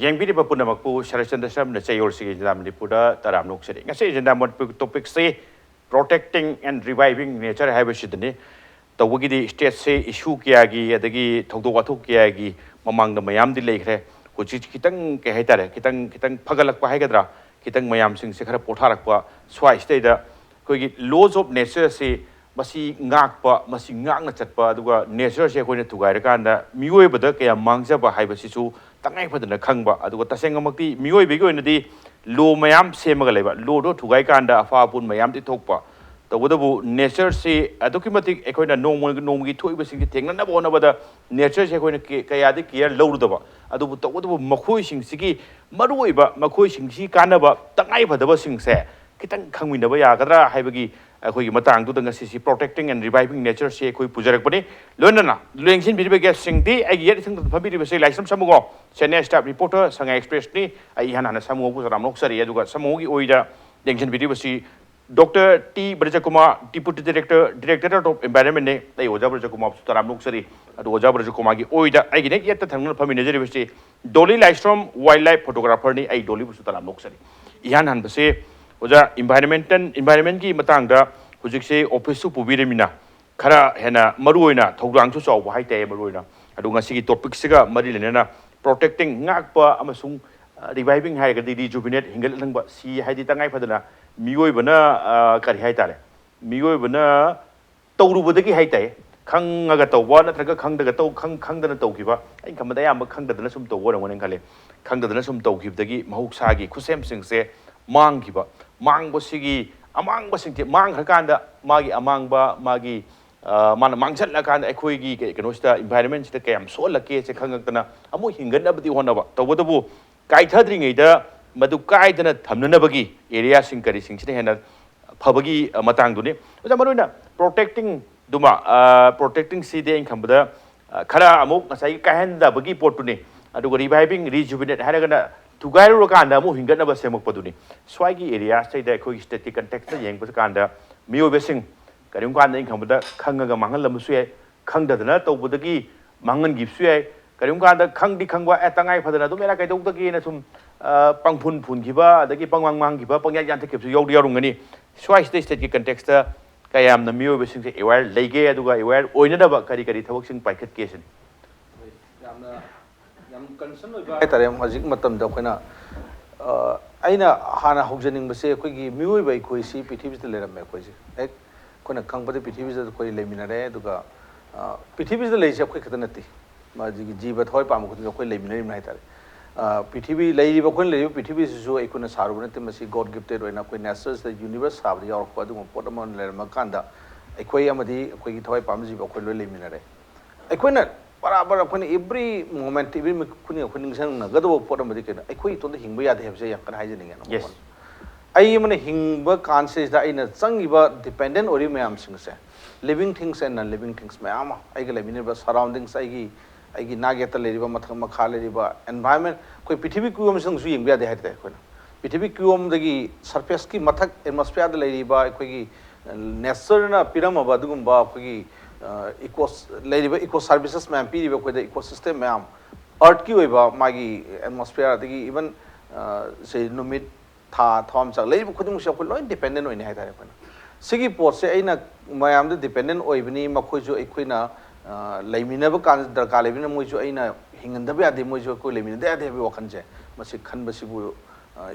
Yangbi Punamakpu, Saratchandra Sharma, Chayolsi, Manipur, Taramuk City. I say, the topic say protecting and reviving nature habitidne. The Wigidi state say issue Kiagi, Adagi, Togwatu Kiagi, among the Mayam de Lake, which is Kitang Kahetare, Kitang Pagalak Pahagadra, Kitang Mayam Sing Sekara Potarakwa, Swai State, laws of nature say. Masi ngakpa masi ngakna chatpa aduga nature se koina tugai rakanda mioi bada kaya mangja hai basisu tangai phadana khangba aduga tasengamakti mioi begi oinadi lo mayam semaga leba lo do tugai kanda afa pun mayam ti thokpa tawadabu nature se adukimatik ekoina nonggi thoiba sing thengna na bona bada nature se koina kaya di care lowdaba adubu tawadabu makhoi sing sigi maruiba makhoi sing si kanaba tangai phadaba sing se kitang khangminaba yagadra haibagi अखोई मतंग तो दंग cc protecting and reviving nature से कोई पुजरक बने लोनना लेंसिन बिरिबे guess सिंगती आई ये thing फबि रिबे से लाइसम समगो Chennai staff reporter Sangai Express नि आई हनाना समगो को राम नोक्सरी अदुगा समगो की ओइदा लेंसिन बिरिबे सी doctor T Brajakumar deputy directorate of environment ने आई ओजा ब्रजकुमार राम नोक्सरी अदु ओजा ब्रजकुमार की ओइदा आई ने ये थंगन फबि नजरिबे से डोली लाइस्ट्रम वाइल्ड लाइफ फोटोग्राफर नि आई डोली बुसु राम नोक्सरी इहान हन बसे ओजा environment की मतंगदा हुजिक से ऑफिस पुबीरमिना खरा हेना मरुइना थौरांग चौब हाइते मरुइना अदुगा सिगी टॉपिक सिगा मरि लेना protecting ngakpa amasung reviving haigadi rejuvenate hingal langba si haidi tangai phadana miyoibana kari haitare miyoibana tawrubadagi haitai khangaga tawba natraga khangdaga taw khangdana tawkiba ai kamada yamba khangdana sum tawwa rangone khale khangdana sum tawkibdagi mahuksagi khusem singse mangkiba mangbo sigi amang basingti mang hakanda magi amangba magi mana mangchat lakanda ekhoigi kenosta environment sita kayam so lake se khangakna amu hingan abdi honaba tawadabu kaithadri da madu kaidana thamnanabagi area sing kari sing sine hena phabagi matang duni oja maruna protecting duma protecting si de inkhambada khara amuk ngasai kahenda bagi potuni aduga reviving rejuvenate haragana Tugairo Kanda, moving Ganaba Semopaduni. Swaggy area, say that quick static and text the Yang Kanda, Mio Bessing, Karimkan income with the Kanga Mangalam Kanga the Nato with the Gi, Mangan gives Sue, Karimkanda, Kangi Kangwa at Tangai for the Nadomaka Dogaki and some Pangpun Pungiba, the Gipang Mangiba, Pongayantik of Yodi Rungani. Swag static and texter, Kayam the Mio Bessing, Ewell, Lege, Aduga, Oinaba Karikari, Toxing Piket Cation. concern haitare hojik matam da khoina aina hana hogjaning base khoi gi mioi bai khoi si pithibi da leram me khoi ji ek khona khangpade pithibi da khoi leminare duga pithibi da leise khoi khata nati ma ji jiba thoi pam khoi khoi leminare mai haitare pithibi leiri ba khoi leiri pithibi su ekuna saru nati masi god gifted oina khoi natural the universe sabri yaur ko du podamon leram kanda ekhoi amadi khoi gi thoi pam ji ba khoi lo leminare ekhoina बराबर अपन every moment every खुनी खुनी संग गदबो pot मदि केना अखोई तो हिंगबो यादे हेबसे याकन हाइजनिंग न yes आई मने हिंगबो कांसेस दा इन चंगिबा डिपेंडेंट ओरि मयाम सिंगसे living things and non living things मयाम आइगे लेमिनेबा सराउंडिंग्स आइगी नागेता लेरिबा मथक मखा लेरिबा एनवायरनमेंट कोई पृथ्वी कुयम संग सु हिंगबो यादे हाइते कोना पृथ्वी कुयम दगी सरफेस की मथक एटमॉस्फेयर दा लेरिबा अखोगी नेचर ना पिरमबा दुगुंबा अखोगी इको सर्विसेस मैम पीरीब अखोई इकोसिस्टम मैम अर्थ की मागी एटमॉस्फेयर इवन से नुमित था थम चक लेब खुद अखोई लोन डिपेंडेंट होने है सिगी पोट से अना मैम डिपेंडेंट होबनी मखोइजो अखोइना लेमिनब कान दरकार लेबिना मोइजो अना हिंगनदब यादे मोइजो अखोई लेमिनदे यादे हबे वखनजे मसि खनबसिबु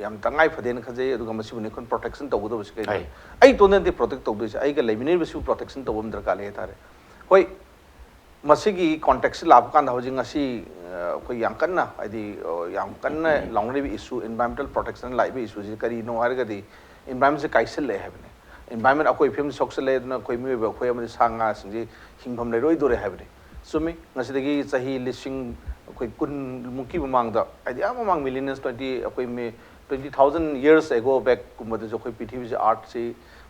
याम तंगाई फदेन खजे अदुगा मसिबु नेखन प्रोटेक्शन तबुदबसि कै आई तोनदे प्रोटेक्ट तबदुसे आइगा लेमिनेबसु प्रोटेक्शन तबम दरकार ले थारे होय मसिगी कॉन्टेक्स्ट लाभ कान हौजिंग असि कोई याम कन्ना आदि याम कन्ना लाउंगरेबी इशू एनवायरमेंटल प्रोटेक्शन लाइबे इशू जे करी नो हारगदी एनवायरमेंट से काइसल ले हेबने एनवायरमेंट अकोई फिल्म सोक्स ले न कोई मिबे कोई अमदि सांगा सिंजी हिंगफम ले रोई दोरे हेबने सुमी नसिदगी सही लिसिंग कोई कुन मुकी बमांगदा आदि आममांग मिलियंस 20 अकोई में 20000 years ago back कुमदे जो कोई पृथ्वी से आर्ट से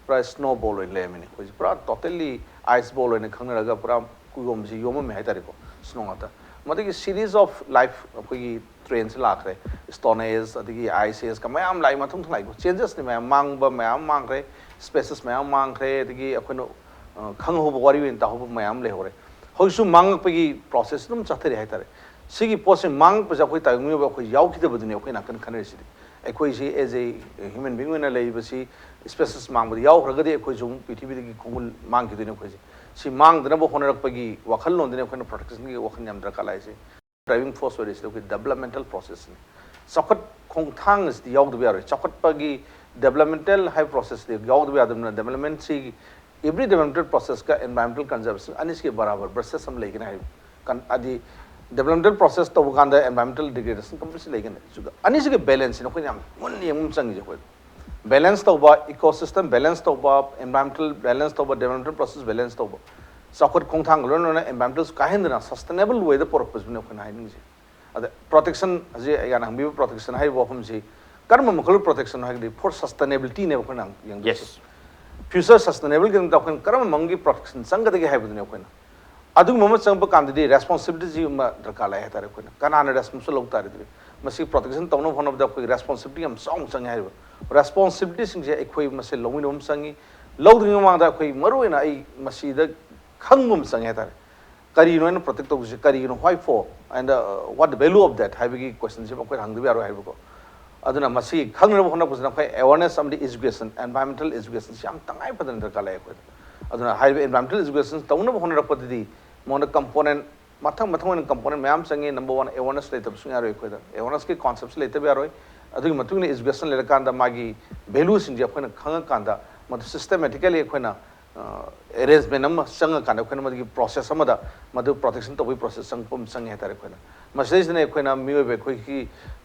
पूरा स्नोबॉल होने ले मैंने कोई पूरा टोटली आइस बॉल होने खंग लगा पूरा कुयोम से योम में है तारे को स्नो आता मतलब कि सीरीज ऑफ लाइफ कोई ट्रेन से लाख रहे स्टोन एज अदगी आइस एज का मैम लाइफ में थोड़ा लाइफ चेंजेस ने मैम मांग ब मैम मांग रहे स्पेसेस मैम मांग रहे अदगी अपन खंग हो बवारी इन ता हो मैम ले हो रहे ꯍꯧꯖꯤꯛꯁꯨ ꯃꯥꯡꯉꯛꯄꯒꯤ ꯄ꯭ꯔꯣꯁꯦꯁ ꯑꯗꯨꯝ ꯆꯠꯊꯔꯤ ꯍꯥꯏꯇꯥꯔꯦ ꯁꯤꯒꯤ ꯄꯣꯠꯁꯦ ꯃꯥꯡꯉꯛꯄꯁꯦ ꯑꯩꯈꯣꯏ ꯇꯥꯏꯕꯪꯃꯤꯑꯣꯏꯕ ꯑꯩꯈꯣꯏ ꯌꯥꯎꯈꯤꯗꯕꯗꯨꯅꯤ ꯑꯩꯈꯣꯏ ꯅꯥꯀꯟ ꯈꯟꯅꯔꯤꯁꯤꯗꯤ ꯑꯩꯈꯣꯏꯁꯤ ꯑꯦꯖ ꯑꯦ ꯍ꯭ꯌꯨꯃꯦꯟ ꯕꯤꯡ ꯑꯣꯏꯅ ꯂꯩꯔꯤꯕꯁꯤ ꯁ꯭ꯄꯦꯁꯤꯁ ꯃꯥꯡꯕꯗ ꯌꯥꯎꯈ꯭ꯔꯒꯗꯤ ꯑꯩꯈꯣꯏꯁꯨ ꯄ꯭ꯔꯤꯊꯤꯕꯤꯗꯒꯤ ꯈꯣꯡꯒꯨꯜ ꯃꯥꯡꯈꯤꯗꯣꯏꯅꯤ ꯑꯩꯈꯣꯏꯁꯦ ꯁꯤ ꯃꯥꯡꯗꯅꯕ ꯍꯣꯠꯅꯔꯛꯄꯒꯤ ꯋꯥꯈꯜꯂꯣꯟꯗꯨꯅꯤ ꯑꯩꯈꯣꯏꯅ ꯄ꯭ꯔꯣꯇꯦꯛꯁꯟꯒꯤ ꯋꯥꯈꯜ ꯌꯥꯝ ꯗꯔꯀꯥꯔ ꯂꯥꯛꯏꯁꯦ ꯗ꯭राꯏꯚꯤꯡ ꯐꯣꯔꯁ ꯑꯣꯏꯔꯤꯁꯤꯗ ꯑꯩꯈꯣꯏ ꯗꯦꯕꯂꯞꯃꯦꯟꯇꯦꯜ ꯄ꯭ꯔꯣꯁꯦꯁꯅꯤ ꯆꯥꯎꯈꯠ ꯈꯣꯡꯊꯥꯡ ꯑꯁꯤꯗꯤ ꯌꯥꯎꯗꯕ ꯌꯥꯔꯣꯏ ꯆꯥꯎꯈꯠꯄꯒꯤ ꯗꯦꯕꯂꯞꯃꯦꯟꯇꯦꯜ ꯍꯥꯏꯕ ꯄ꯭ꯔꯣꯁꯦꯁꯇꯤ ꯌꯥꯎꯗꯕ ꯌꯥꯗꯕꯅꯤꯅ ꯗꯦꯕꯂꯞꯃꯦꯟꯁꯤ एवरी डेवलपमेंटल प्रोसेस का एनवायरमेंटल कंजर्वेशन अनिस के बराबर ब्रसेस हम लेकिन है अदि डेवलपमेंटल प्रोसेस तो कांदा एनवायरमेंटल डिग्रेडेशन कंपल्सरी लेकिन जुगा अनिस के बैलेंस नो कोई मुन यम चंगी जो बैलेंस तौबा इकोसिस्टम बैलेंस तौबा एनवायरमेंटल बैलेंस तौबा डेवलपमेंटल प्रोसेस बैलेंस तौबा चाखत खोंथांग लोन एनवायरमेंटल काहेंदना सस्टेनेबल वे द पर्पस ने कोना हाइनिंग अद प्रोटेक्शन जे यान हंबी प्रोटेक्शन हाइ वफम से कर्म मखल प्रोटेक्शन हाइ फॉर सस्टेनेबिलिटी ने कोना यंग यस फ्यूचर सस्टेनेबल के तौन कर्म मंगी प्रोटेक्शन संगदगे हाइबदने कोना अदु मम चंब कांददी रेस्पॉन्सिबिलिटी दरकार लाय तारे कोना कनाना रेस्पॉन्सिबल लौग तारे मसी प्रोटेक्शन तौन होनब द कोई रेस्पॉन्सिबिलिटी हम सॉन्ग संग हाइब रेस्पॉन्सिबिलिटी सिंग जे एखोई मसे लौमिनोम संगी लौद्रिंग मांगदा कोई मरुएना आई मसी द खंगुम संग तारे करीनो न प्रोटेक्ट तौसे करीनो why for and what the value of that हाइबगी क्वेश्चन से कोई हंगदबे यारो हाइबको अदुना मसी खंगनब होना कुछ नखै अवेयरनेस अमदि एजुकेशन एनवायरमेंटल एजुकेशन सियाम तंगाई पदन दरकार लाय कोइ अदुना हाइबे एनवायरमेंटल एजुकेशन तौनब होना रपदि मोन कंपोनेंट मथंग मथंग कंपोनेंट मैम संगे नंबर 1 अवेयरनेस लेतब सुन यारो कोइ अवेयरनेस के कांसेप्ट्स लेतब यारो अदुगी मतुंग ने एजुकेशन लेर कांदा मागी वैल्यू सिंग जे कोइना खंग कांदा मत सिस्टमैटिकली कोइना अरेंजमेंट अम संग कांदा Koyna Madgi process अमदा मदु protection तौबी process संगपम संग हेतारे कोइना मसेजने कोइना मियोबे कोइ की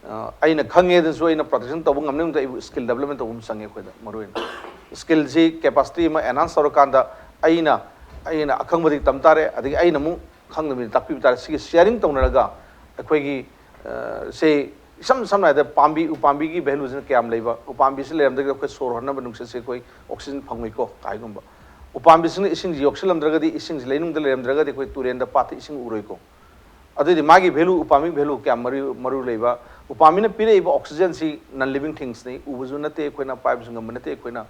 अइना खंगे दसु अइना प्रोटेक्शन तौब ngamne द स्किल डेवलपमेंट तौब संगे कोइदा मरुइन स्किल जी कैपेसिटी म एनहांस तौर कांदा अइना अखंगबदि तमतारे अदि अइना मु खंगदमि तापि तारे सि शेयरिंग तौनरगा अखोइगी से सम समनायदा पांबी उपांबी की वैल्यू जन क्याम लेबा उपांबी से लेरमदगे कोइ सोर हरना बनुंगसे से कोइ ऑक्सीजन फंगमिको काइगुंबा उपांबी सिंग इसिंग जी ऑक्सीजन इसिंग लेनुंग लेरमदगदि कोइ तुरेंदा पात इसिंग उरोइको अदि मागी वैल्यू उपामी वैल्यू क्या मरु लेबा उपामी ने पीरे oxygen C non living things ने उबजु नते कोइना पाइप संगम नते कोइना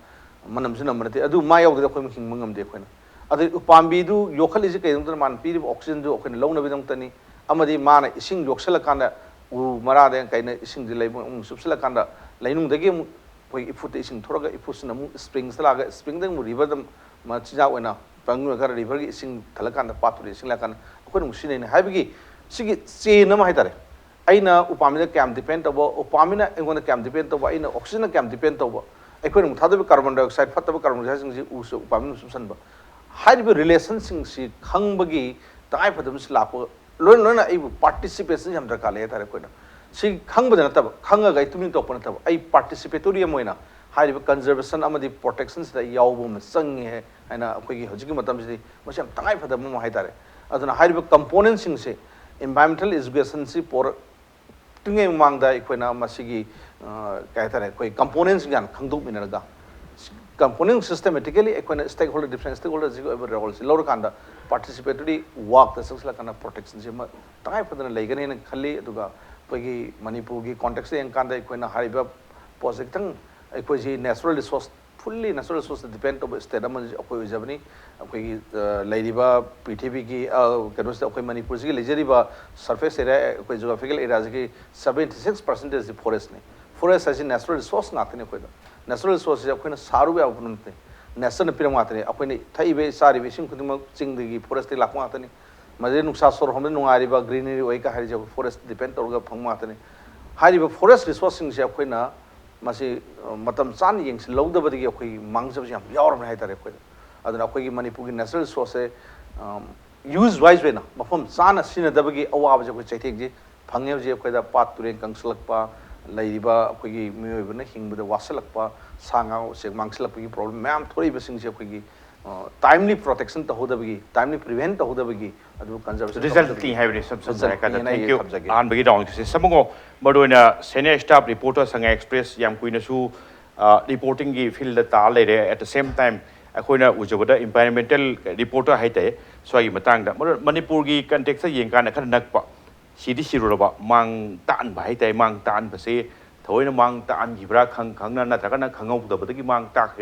मनमजु नम नते अदु मा यावदे कोइ हिंग मंगम दे कोइना अदि उपामी दु योखल इजे कयदम मान पीरे ऑक्सीजन दु कोइना लौना बिदम तनी अमदि माना इसिंग योक्सल कांदा उ मरादे कइना इसिंग दि लेब सुबसल कांदा लैनुंग दगे कोइ इफुत इसिंग थोरगा इफुसना मु स्प्रिंग्स लागा स्प्रिंग दंग रिवर दम मा चिजा ओइना पंगु कर रिवर की इसिंग थलकांदा पातुरि इसिंग लाकान कोइ मुसिने हाइबगी सिगी चेन अम हाइतारे अइना उपामिना क्याम डिपेंड तब उपामिना एंगोना क्याम डिपेंड तब अइना ऑक्सीजन क्याम डिपेंड तब अखोइन मुथादब कार्बन डाइऑक्साइड फतब कार्बन डाइऑक्साइड सिंग उस उपामिना सुसनबा हाइबे रिलेशन सिंग सि खंगबगी ताइ फदम सि लापो लोन लोन आई पार्टिसिपेशन हम दरकार ले तारे कोइना सि खंगबद नतब खंगगा तुमिन तोप नतब आई पार्टिसिपेटोरी मोइना हाइबे कंजर्वेशन अमदि प्रोटेक्शन से यावबो म संगे है आइना अखोइगी हजिगी मतम सि मसे ताइ फदम म हाइतारे अदुना हाइबे कंपोनेंट सिंग से environmental education si por tingai mangda ikoina masigi kaitare koi components gan khangduk minarga component systematically ikoina stakeholder different stakeholders ji ever role si lor kanda participatory work the social kana protection ji ma tai padana leigani ne khalli aduga koigi manipur gi context en kanda ikoina hariba project tang ikoi ji natural resource fully natural resource depend on state am akoi jabni akoi leiriba prithvi ki kano se akoi manipur ji lejeriba surface area akoi geographical area ji 76% is forest ne forest as natural resource ngakne koi natural resource akoi na saru ya upnte national piram ngakne akoi ne thaibe sari be sing khudima ching digi forest lakma ngakne maje nuksa sor homne nungariba greenery oi ka hari forest depend torga phangma ngakne hariba forest resource sing se akoi na मसे मतम चान young लौदबदगी अखोई मांगजब याम यावरम हाइतारे अखोई अदना अखोई मणिपुर की national resource है use wise vena मफम चान सिनदबगी अवाब जे अखोई चैथेक जे fungi जे अखोइदा पात तुरे कंसलकपा लैरिबा अखोई मियोइबना हिंगबदा वासलकपा सांगा से मांगसलकपगी प्रॉब्लम मैम थोड़ी बसिंग जे अखोई timely protection to hodabagi timely prevent to hodabagi adu conservation result ti have ni sab sab ka thank you an bagi dong se samungo madoina senior staff reporter sangai express yam kuina su reporting gi field ta lere at the same time akoina ujabada environmental reporter haite swai matang da manipur gi context yeng kan khan nakpa sidi siruraba mang tan ba haite mang tan ba se thoina mang tan gi bra khang khang na na thakana khangau da badagi mang tak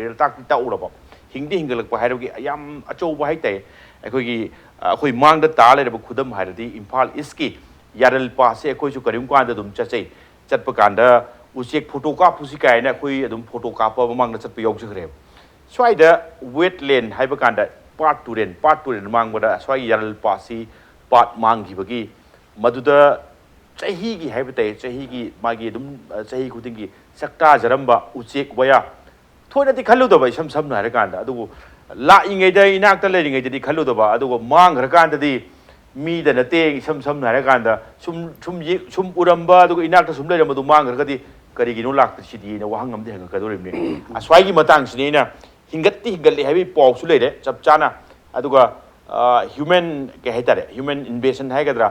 ta uraba Hindi हिंगलक हाइरोगी याम अचौब हाइते अखोगी ꯑꯩꯈꯣꯏ ꯃꯥꯡꯗ ꯇꯥ ꯂꯩꯔꯕ ꯈꯨꯗꯝ ꯍꯥꯏꯔꯗꯤ ꯏꯝꯐꯥꯜ ꯏꯁꯀꯤ ꯌꯥꯔꯜ ꯄꯥꯁꯁꯦ ꯑꯩꯈꯣꯏꯁꯨ ꯀꯔꯤꯒꯨꯝꯕ ꯀꯥꯟꯗ ꯑꯗꯨꯝ ꯆꯠꯆꯩ ꯆꯠꯄ ꯀꯥꯟꯗ ꯎꯆꯦꯛ ꯐꯣꯇꯣ ꯀꯥꯞꯄꯨꯁꯤ ꯀꯥꯏꯅ ꯑꯩꯈꯣꯏ ꯑꯗꯨꯝ ꯐꯣꯇꯣ ꯀꯥꯞꯄ ꯃꯃꯥꯡꯗ ꯆꯠꯄ ꯌꯥꯎꯖꯈ꯭ꯔꯦꯕ ꯁ꯭ꯋꯥꯏꯗ ꯋꯦꯠꯂꯦꯟ ꯍꯥꯏꯕ ꯀꯥꯟꯗ ꯄꯥꯠ ꯇꯨꯔꯦꯟ ꯃꯥꯡꯕꯗ ꯁ꯭ꯋꯥꯏꯒꯤ ꯌꯥꯔꯜ ꯄꯥꯠꯁꯤ ꯄꯥꯠ ꯃꯥꯡꯈꯤꯕꯒꯤ ꯃꯗꯨꯗ ꯆꯍꯤꯒꯤ ꯍꯥꯏꯕ ꯇꯥꯏ ꯆꯍꯤꯒꯤ ꯃꯥꯒꯤ ꯑꯗꯨꯝ ꯆꯍꯤ ꯈꯨꯗꯤꯡꯒꯤ ꯁꯛꯇꯥꯖꯔꯝꯕ ꯎꯆꯦꯛ ꯋꯥꯌꯥ ꯊꯣꯏꯅꯗꯤ ꯈꯜꯂꯨꯗꯕ ꯏꯁꯝ ꯁꯝꯅ ꯍꯥꯏꯔꯀꯥꯟꯗ ꯑꯗꯨꯕꯨ ꯂꯥꯛꯏꯉꯩꯗ ꯏꯅꯥꯛꯇ ꯂꯩꯔꯤꯉꯩꯗꯗꯤ ꯈꯜꯂꯨꯗꯕ ꯑꯗꯨꯒ ꯃꯥꯡꯈ꯭ꯔꯀꯥꯟꯗꯗꯤ ꯃꯤꯗ ꯅꯠꯇꯦ ꯏꯁꯝ ꯁꯝꯅ ꯍꯥꯏꯔꯀꯥꯟꯗ ꯁꯨꯝ उरम्बा इनाक सूम लेरमदु मांगरगदी करिगिनो लाक्तसिदीना वाहंग अमदि हंगकदोरिबने अस्वाइगी मतांगसिनेना हिंगत्ति हिंगल्ले हाबि पाउसु लेरे चपचाना अदुगा ह्यूमन के हाइतारे ह्यूमन इन्वेशन हाइगद्रा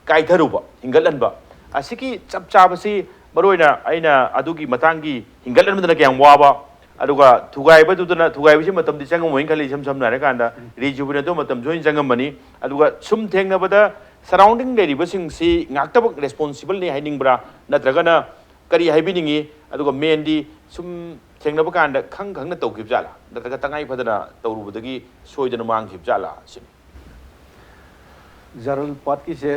काइथरुबा हिंगलनबा असिकी चपचाबसि मरोइना आइना अदुगी मतांगी हिंगलनबदना क्याम वाबा अदुगा थुगाइबदुदना थुगाइबसि मतमदि चंगमोइन खलि सम समना हाइरकांदा रिजुबिनेतो मतम जोइन चंगमबनी अदुगा सुम थेंगनबदा सराउंडिंग लेरिबसिंगसि ngaktabak responsible ni hainingब्रा नत्रगना करी हाइबिनिंगी अदुगा मेनदी सुम थेंगनबा कांदा खंगखंगना तौखिबजाला नत्रगा तंगाई फदना तौरुबदगी सोइदना मांगखिबजाला सिम जारल पाट की से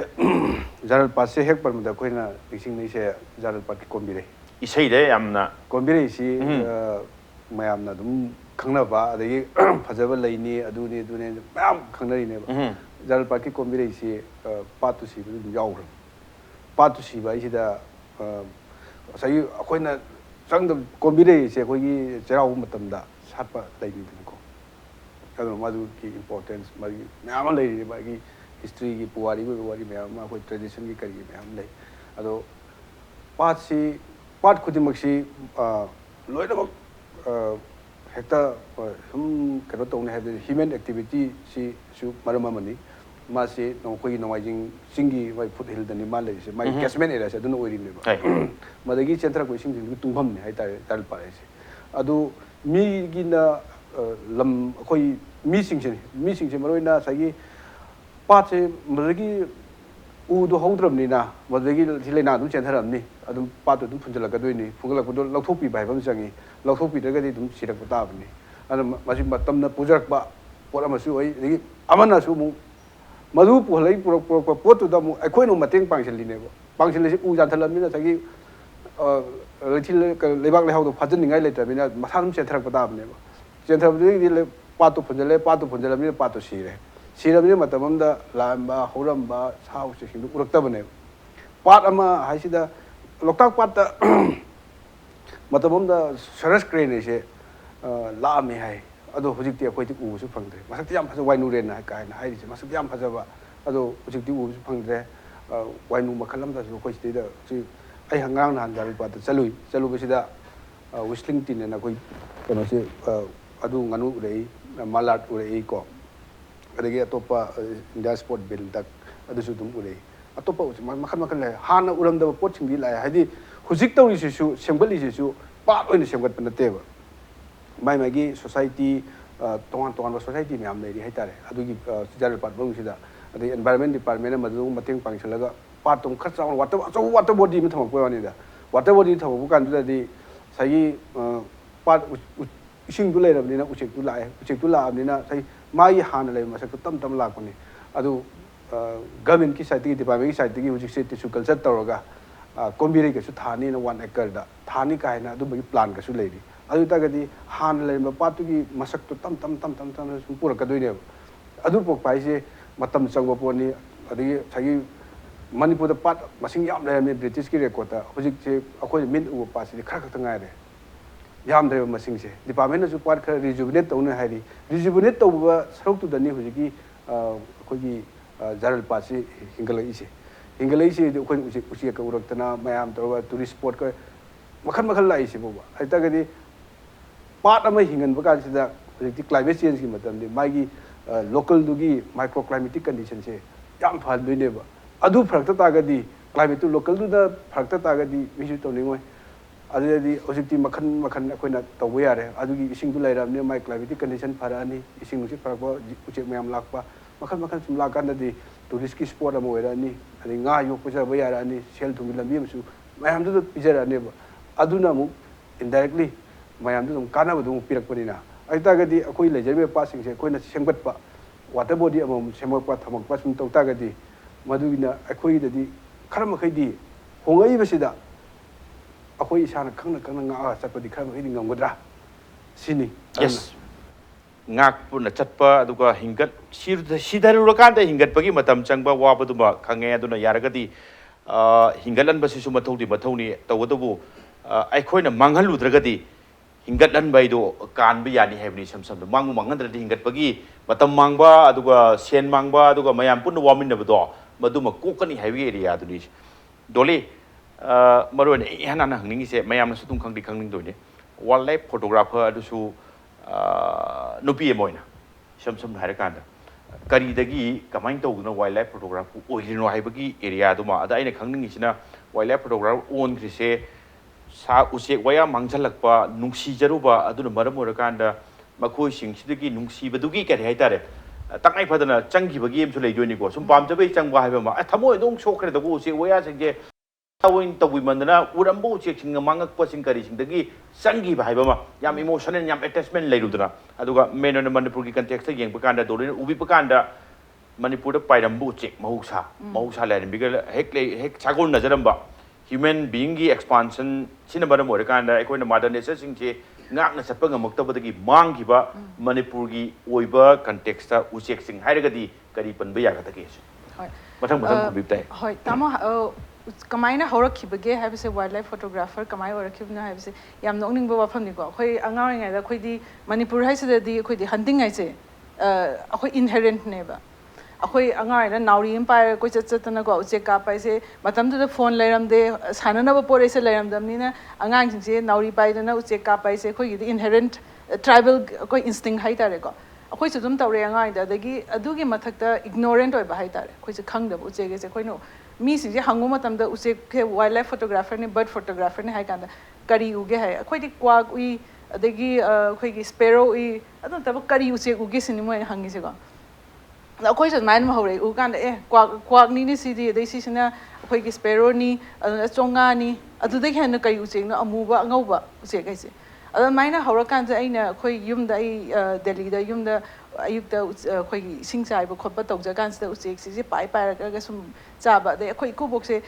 जारल पाट से हेक परमदा कोइना पिसिंग नै से जारल पाट की कोम्बिरे इसै दे यामना कोम्बिरे सि मयामना दुम खंगनबा अदगी फजबा लैनी अदुनी दुने मयाम खंगनरिने जारल पाट की कोम्बिरे सि पाटु सि दुम याउग्र पाटु सि बाइ सिदा सही अखोइना संग कोम्बिरे से कोइगी चराउ मतमदा सातपा लैनिको अदु मदु की इंपोर्टेंस मदि मयाम लैरि बागी हिस्ट्री की पुवारी मैम अखोई ट्रेडिशन की करी मैम ले अदो पाट खुदिमक्सी लोइनमक हेक्ता हम कनो तौने है ह्यूमन एक्टिविटी सी सु मरम अमनी मासे नोखोई नोवाइजिंग सिंगी वाइ फुट हिल दनि मा लेसे माइ कैचमेंट एरिया से दुनो ओइरिने बा मदगी सेंटर को सिंग सिंग तुंगफम ने हाइता ताल पारे से अदो मी गिना लम अखोई मी सिंग मरोइना सगी पाट से मदगी उदो हौद्रमनिना मदगी थिलेना दुम चेंथरमनि अदुम पाट दुम फुंजलकदोइनि फुंगलकदो लौथोपि बाइबम संगी लौथोपि दगदि दुम सिरक ताबनि अदु मसि मतमना पुजरकबा पोट अमसु ओइ दगी अमनासु मु मधु पुहलै पुरक पोटु दमु अखोइनो मतेंग पांगसिलिनेबो पांगसिलिसि उ जानथलमनिना सगी थिल लेबाक लेहाउदो फाजनिङाइ लेतबिना मथादुम चेंथरक ताबनेबो चेंथरबदि पाटु फुंजलमनि पाटु सिरे सिरबने मतमदा लांबा हौरंबा साउ सिंदु उरक्तबने पाट अमा हाइसिदा लोकताक पाट मतमदा सरस क्रेने से लामे हाय अदो हुजिकति अखोइति उबसु फंगदे मसक्ति याम फज वाइनु रेन हाय कायना हाइरिसे मसक्ति याम फजबा अदो हुजिकति उबसु फंगदे वाइनु मखलमदा सु अखोइसिदा सि ai hangang nan jar pa ta chalu besida whistling tin na koi kono se adu nganu rei malat urei ko adagi atopa india sport bill tak adusu dum urei atopa makhan le hana uram da pot sing bi la hadi hujik tawri su semgali su pa oina semgat pa nateba mai gi society tongan society myam nei hai tare adugi jar pat bang sida adi environment department madu mateng pangchalaga पाटम खर्चा water body में थमक पानी water body थमक कान सही पाट इसिंग दु लेरबनिना उचेक दु लाबनिना सही माई हान ले मसक तम तम लापने अदु गवर्नमेंट की साइड की डिपार्टमेंट की साइड की हुजिक से टिश्यू कल्चर तौरगा कोम्बिरे के सु थानी ना 1 एकड़ दा थानी कायना अदु बगी प्लान का सु लेरी अदु तगदी हान ले पाटु की मसक तो तम सु पुरक दोइने अदु पोक पाइसे मतम चंगो पोनी अदगी सही मणिपुर पाट मसिंग याम लेरमे ब्रिटिश की रेकॉर्ड हुजिक से अखोय मिन उ पास खर खत गायरे याम दरे मसिंग से डिपार्टमेंट सु पाट खर रिजुविनेट तौने हाइरी रिजुविनेट तौबा सरौक तु दनी हुजिकी अखोयगी जारल पास हिंगलई से अखोय उसी का उरक्तना मयाम तौबा टूरिस्ट स्पॉट का मखन लाई से बोबा आइतागदी पाट अमा हिंगन बकासिदा हुजिकी क्लाइमेट चेंज की मतम दे मागी लोकल दुगी माइक्रो क्लाइमेटिक कंडीशन से याम फाल दोइनेबा अदु फरक तागदी क्लाइमेट टू लोकल दुदा फरक तागदी मिसु तौनिङोय अदुदी होजिकति मखन अखोइना तौबो यारे अदुगी इसिंग दु लैरामने माइ क्लाइमेटिक कंडीशन फरानी इसिंग नुसि फरकबा उचे मयाम लाकपा मखन सुम लाकानदी टूरिस्ट की स्पॉट अमा ओइरानी अदि nga योकपा जाबा यारानी सेल थुंगी लंबी मसु मयाम दु पिजरानेबा अदुना मु इनडाइरेक्टली मयाम दु कानाबा दु पिरकपनिना आइतागदी अखोइ लेजरबे पासिंग से अखोइना सेंगबटपा water body among Semakpa Tamakpa from Totagadi, Maduna, Aquidadi, Karamakadi, Hongai Vasida, Akoi Sana Kana Kana, Sapadi Kama eating on Godra. Sini. Yes. Ngak pun na chatpa aduga hingat sidarurakan hingat pagi matam changba wabaduma khange aduna yaragadi hingalan basi su mathodi mathoni tawadabu aikhoina manghaludragadi hingatlan baido kanba yani hebni samsam mangu mangandradi hingat pagi matam mangba aduga sen mangba aduga mayam pun wamin nabdo maduma kokani heavy area aduni Dolly maron ihana hangningi se mayam su tum khangdi khangning doine wildlife photographer adusu nupi moina sam harakanda kari dagi kamain tawduna wildlife photographer oirino haibagi area duma ada aina khangningi sina wildlife photographer on krise sa usek waya mangjalakpa nungsi jaruba aduna maram orakanda makhoi singsidagi nungsi badugi kari haitare takai phadana changi bagi em su leidoni ko sum pamjabai changwa haiba ma thamoi dong sokre dago usek waya singje tawin tawi mandana urambo usek singa mangak pasing kari singdagi sangi haiba ma yam emotional yam attachment leirudana aduga menona manipur ki context yeng pakanda dolin ubi pakanda manipur da pairambu usek mahusa lerin bigal hek chagol najaramba human being ki expansion sina baram orakanda ekoi na modernization singje ngak na satpa ngamaktabadagi manggiba manipur gi oiba context ta usek sing hairagadi kari panba yagatagi hoi mathang khubibtai hoi tamo kamaina horakibage habise wildlife photographer kamai horakibna habise yam nokning ba wafam ni ko khoi angaring ai da khoi di manipur haisida di khoi di hunting ai se khoi inherent ne ba khoi angai da nauri empire koi chatna ko uche ka pai se matam du phone lairam de sanana ba pore se lairam dam ni na angang sing se nauri pai da na uche ka pai se khoi di inherent tribal koi instinct hai tare ko khoi chu dum tawre angai da dagi adugi mathak ta ignorant oi ba hai tare khoi se khang da uche ge se khoi no mi sing je hangu matam da uche ke wildlife photographer ne bird photographer ne hai kan da kari uge hai khoi di kwak ui adagi khoi gi sparrow ui adon ta kari uche uge sin mo hangi se ko khoi se main ma hore u kan da kwak ni ni si di dei si sina khoi gi sparrow ni chonga ni adu dei han kari uche na amu ba ngau ba uche kai se adon maina hora kan ja aina khoi yum da ai delhi da yum da ayukta khoi sing chai ba khotpa tawja kan se uche si pai pai ga sum chaba de khoi ku bok se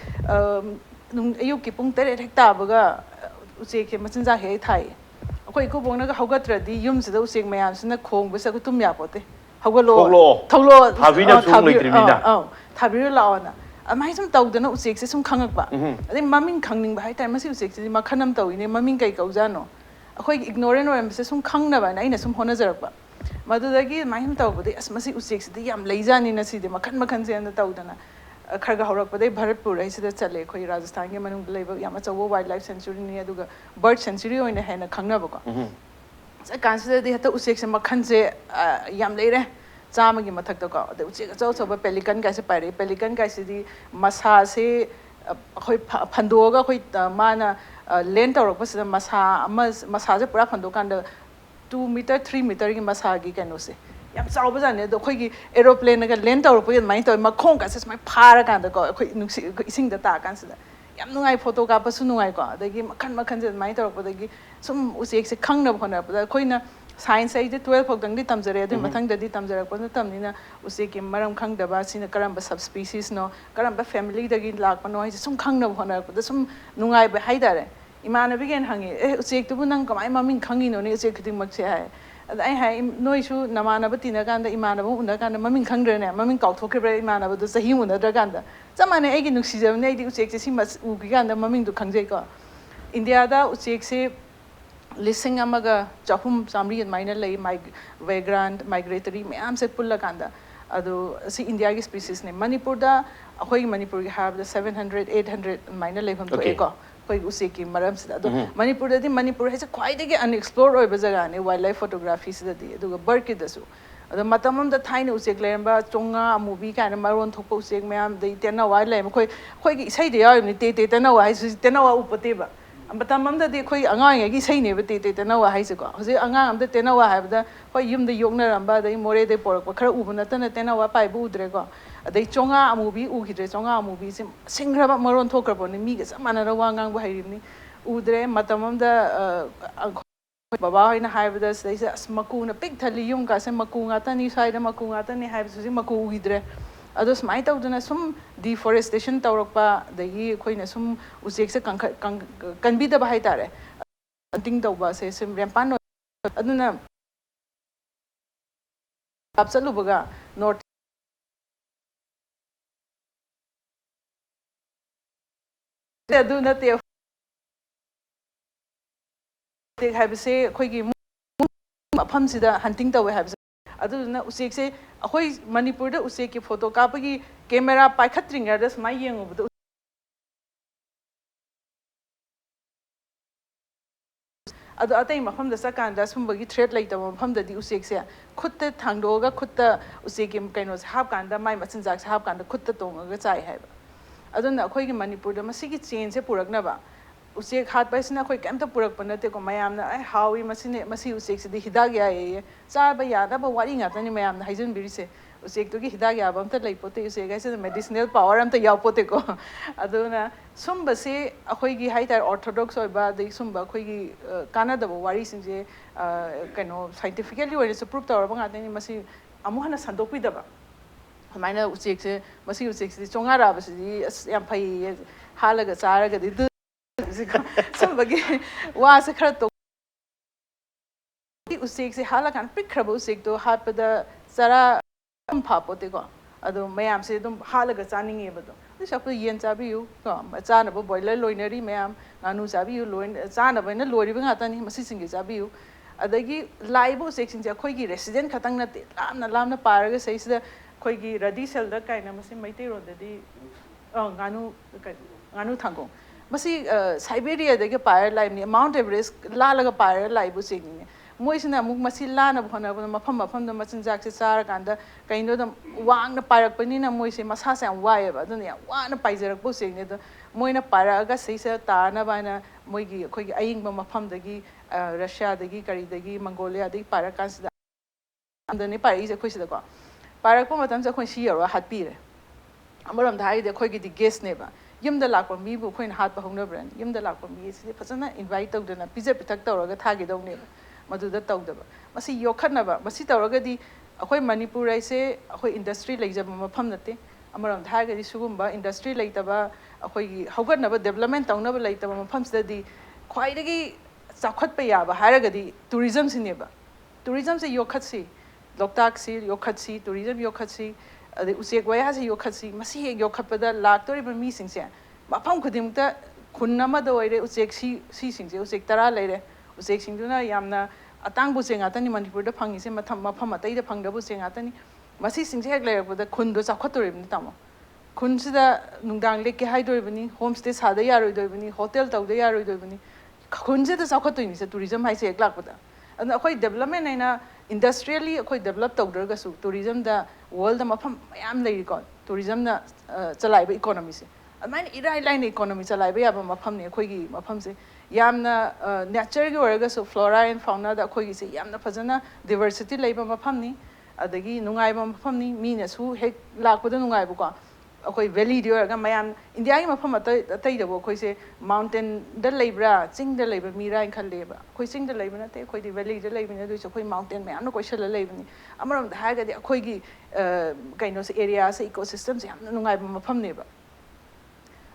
ayuk ki pung tere thek ta ba ga uche ke machin ja he thai khoi ku bong na ga hogatra di yum se da uche mayam sina khong ba sa ku tum ya pote hogalo thoglo thabina chung leitrimina thabir la ona amai sum tawdana uche se sum khangak ba ade maming khangning ba hai tai masi uche se ma khanam tawine maming kai kaujano khoi ignorant or se sum khangna ba na ina sum hona jarak ba madudagi maim tawbudi asmasi usek sidi yam leijani na sidi makhan se na tawdana kharga horak padai bharatpur ai sida chale khoi rajasthan ge manung leba yam achawo wildlife sanctuary ni aduga bird sanctuary oina hena khangna ba ko sa kansida di hata usek se makhan se yam leire chama gi mathak ta ko de usek chaw chaw pelican ga se pare pelican ga sidi masa se khoi phandoga khoi mana land tawrak pasida masa se pura phando kan da 2 meter 3 meter ki masagi kano se yam chaw ba jane do khoi gi aeroplane ga land tawr po mai to ma khong ka se mai phara kan da ko khoi nuksi ising da ta kan se yam nungai photo ka pa su nungai ko da gi makhan je mai tawr po da gi sum usek se khang na khona pa da khoi na science ai de 12 phok dang di tamjare adu mathang da di tamjarak pa na tamni na usek ki maram khang da ba sina karam ba subspecies no karam ba family da gi lak pa no ai sum khang na khona pa da sum nungai ba hai dare imana bigen hangi usek tu bunang kamai maming khangi no ne usek khiding mak se hai ai hai noi su namana bati na kan da imana bu unda kan maming khangre ne maming kau thokre bra imana bu da sahi unda da kan da chamane ai gi nuksi jam ne di usek se simas u gi kan da maming du khangjai ko india da usek se lising amaga chahum samri maina lei vagrant migratory myam se pulla kan da adu si india gi species ne manipur da ahoi manipur gi have the 700 800 maina lei hom to eko koi usek ki maram sida adu manipur da di manipur hai khwai de ge unexplored oi ba jaga ne wildlife photography sida di adu bird ki dasu adu matamam da thaina usek leramba chonga movie kana maron thokpa usek myam de tena wildlife khoi gi isai de yaw ni te tena wa hai su tena wa upate ba matamam da di khoi angang gi isai ne ba te tena wa hai se ko hoje angang am da tena wa hai ba khoi yum de yokna ramba da more de porak ba khara ubuna tana tena wa pai bu udre ko adai chonga amubi ugidre chonga amubi sim singraba maron thokrabo ni mi ga samana ra wangang ba hairi ni udre matamam da Baba hoina haibada seisa makuna pik thali yum ka se maku ngata ni saida maku ngata ni haibsu si maku uidre ado smai tawduna sum deforestation tawrakpa dagi khoina sum usek se kanbi da bahai tare ting tawba se sim rempan aduna apsalu baga north aduna te haibse khoigi mafamsida hunting tawe haibse aduna usek se akhoi manipur da usek ki photo kapagi camera paikhatringa da smai yengubu ado atai mafam da sakan da sumbagi threat laita mafam da di usek se khutta thangdoga khutta usek ki kaino hab kan da mai machinjak hab kan da khutta tonga chai haiba aduna akhoi ki manipur da masigi change se purakna ba usek hat paisina khoi kamta purak panate ko mayamna ai hawi masine masi usek se di hidag ya ye cha ba ya da ba wari nga tani mayamna haijun biri se usek to ki hidag ya ba amta leipote usek ai se medicinal power amta yapote ko aduna sumba se akhoi gi haitar orthodox oi ba de sumba akhoi gi kana da wari sinje kaino scientifically oi se prove tawra ba nga tani masi amu hana sandokpi da ba hamaina usek se masi usek se chonga ra ba se yam phai halaga charaga di somebody was a crato usik se halakan pikrabo usik to hapada sara papotego ado mayam se dum halaga chaning ebado this up yen chabiu ko chana bo boiler loineri mayam nganu chabiu loin chana baina lori ba ngata ni masi singi chabiu adagi laibo section ja khoi gi resident khatang na te lamna paraga sei sida khoi gi radisel da kaina masi maite ro da di nganu thangong masi Siberia da ke pyre live ni Mount Everest la la ga pyre live bu sing ni moi sina muk masi la na bhona ba mafam da machin jak se sar kan da kaino da wang na pyre pani na moi se masa sa wai ba dun ya wa na paijarak bu sing ni da moi na pyre ga sei se ta na ba na moi gi khoi gi aying ba mafam da gi Russia da gi kari da gi Mongolia da gi pyre kan da da ni pyre is khoi se da ko pyre ko matam se khoi si yor hat pi re amaram da hai de khoi gi di guest ne ba yumda lakpa mi bu khoin hat ba hongna brand yumda lakpa mi se phasana invite tawdana pizza pitak tawraga thagi dawne maduda tawdaba masi yokhatna ba masi tawraga di akhoi manipur ai se akhoi industry leijaba mafam nate amaram thaga di sugumba industry leitaba akhoi haugatna ba development tawna ba leitaba mafam sida di khwai dagi chakhat pa ya ba haraga di tourism sineba tourism se yokhatsi loktak si yokhatsi tourism yokhatsi usek waya se yokhatsi masi he yokhatpada laktori ba mi singse mafam khudimta khunnama da oire usek si singse usek tara leire usek singduna yamna atang bu senga tani manipur da phangi se mafam atai da phangda bu senga tani masi singse hek leire da khun do chakhatori ni tamo khun sida nungdang leke haidoi bani homestay sada yaroi doi bani hotel tawda yaroi doi bani khun se da chakhatoi ni se tourism hai se ek lakpada and akhoi development aina industrially akhoi develop tawdra ga su tourism da world da mafam mayam lei ko tourism na chalai ba economy se amain irai line economy chalai ba ya ba mafam ne akhoi gi mafam se yamna nature gi oraga su flora and fauna da akhoi gi se yamna phajana diversity lei ba mafam ni adagi nungai ba mafam ni mi na su hek lakpa da nungai bu ko akhoi valley di oraga mayam india gi mafam atai da bo akhoi se mountain da leibra ching da leiba mira in khalle ba akhoi ching da leiba na te akhoi di valley da leiba na du akhoi mountain mayam na koisal leiba ni amaram da ha ga di akhoi gi kaino se area se ecosystem se yam nungai ba mafam ne ba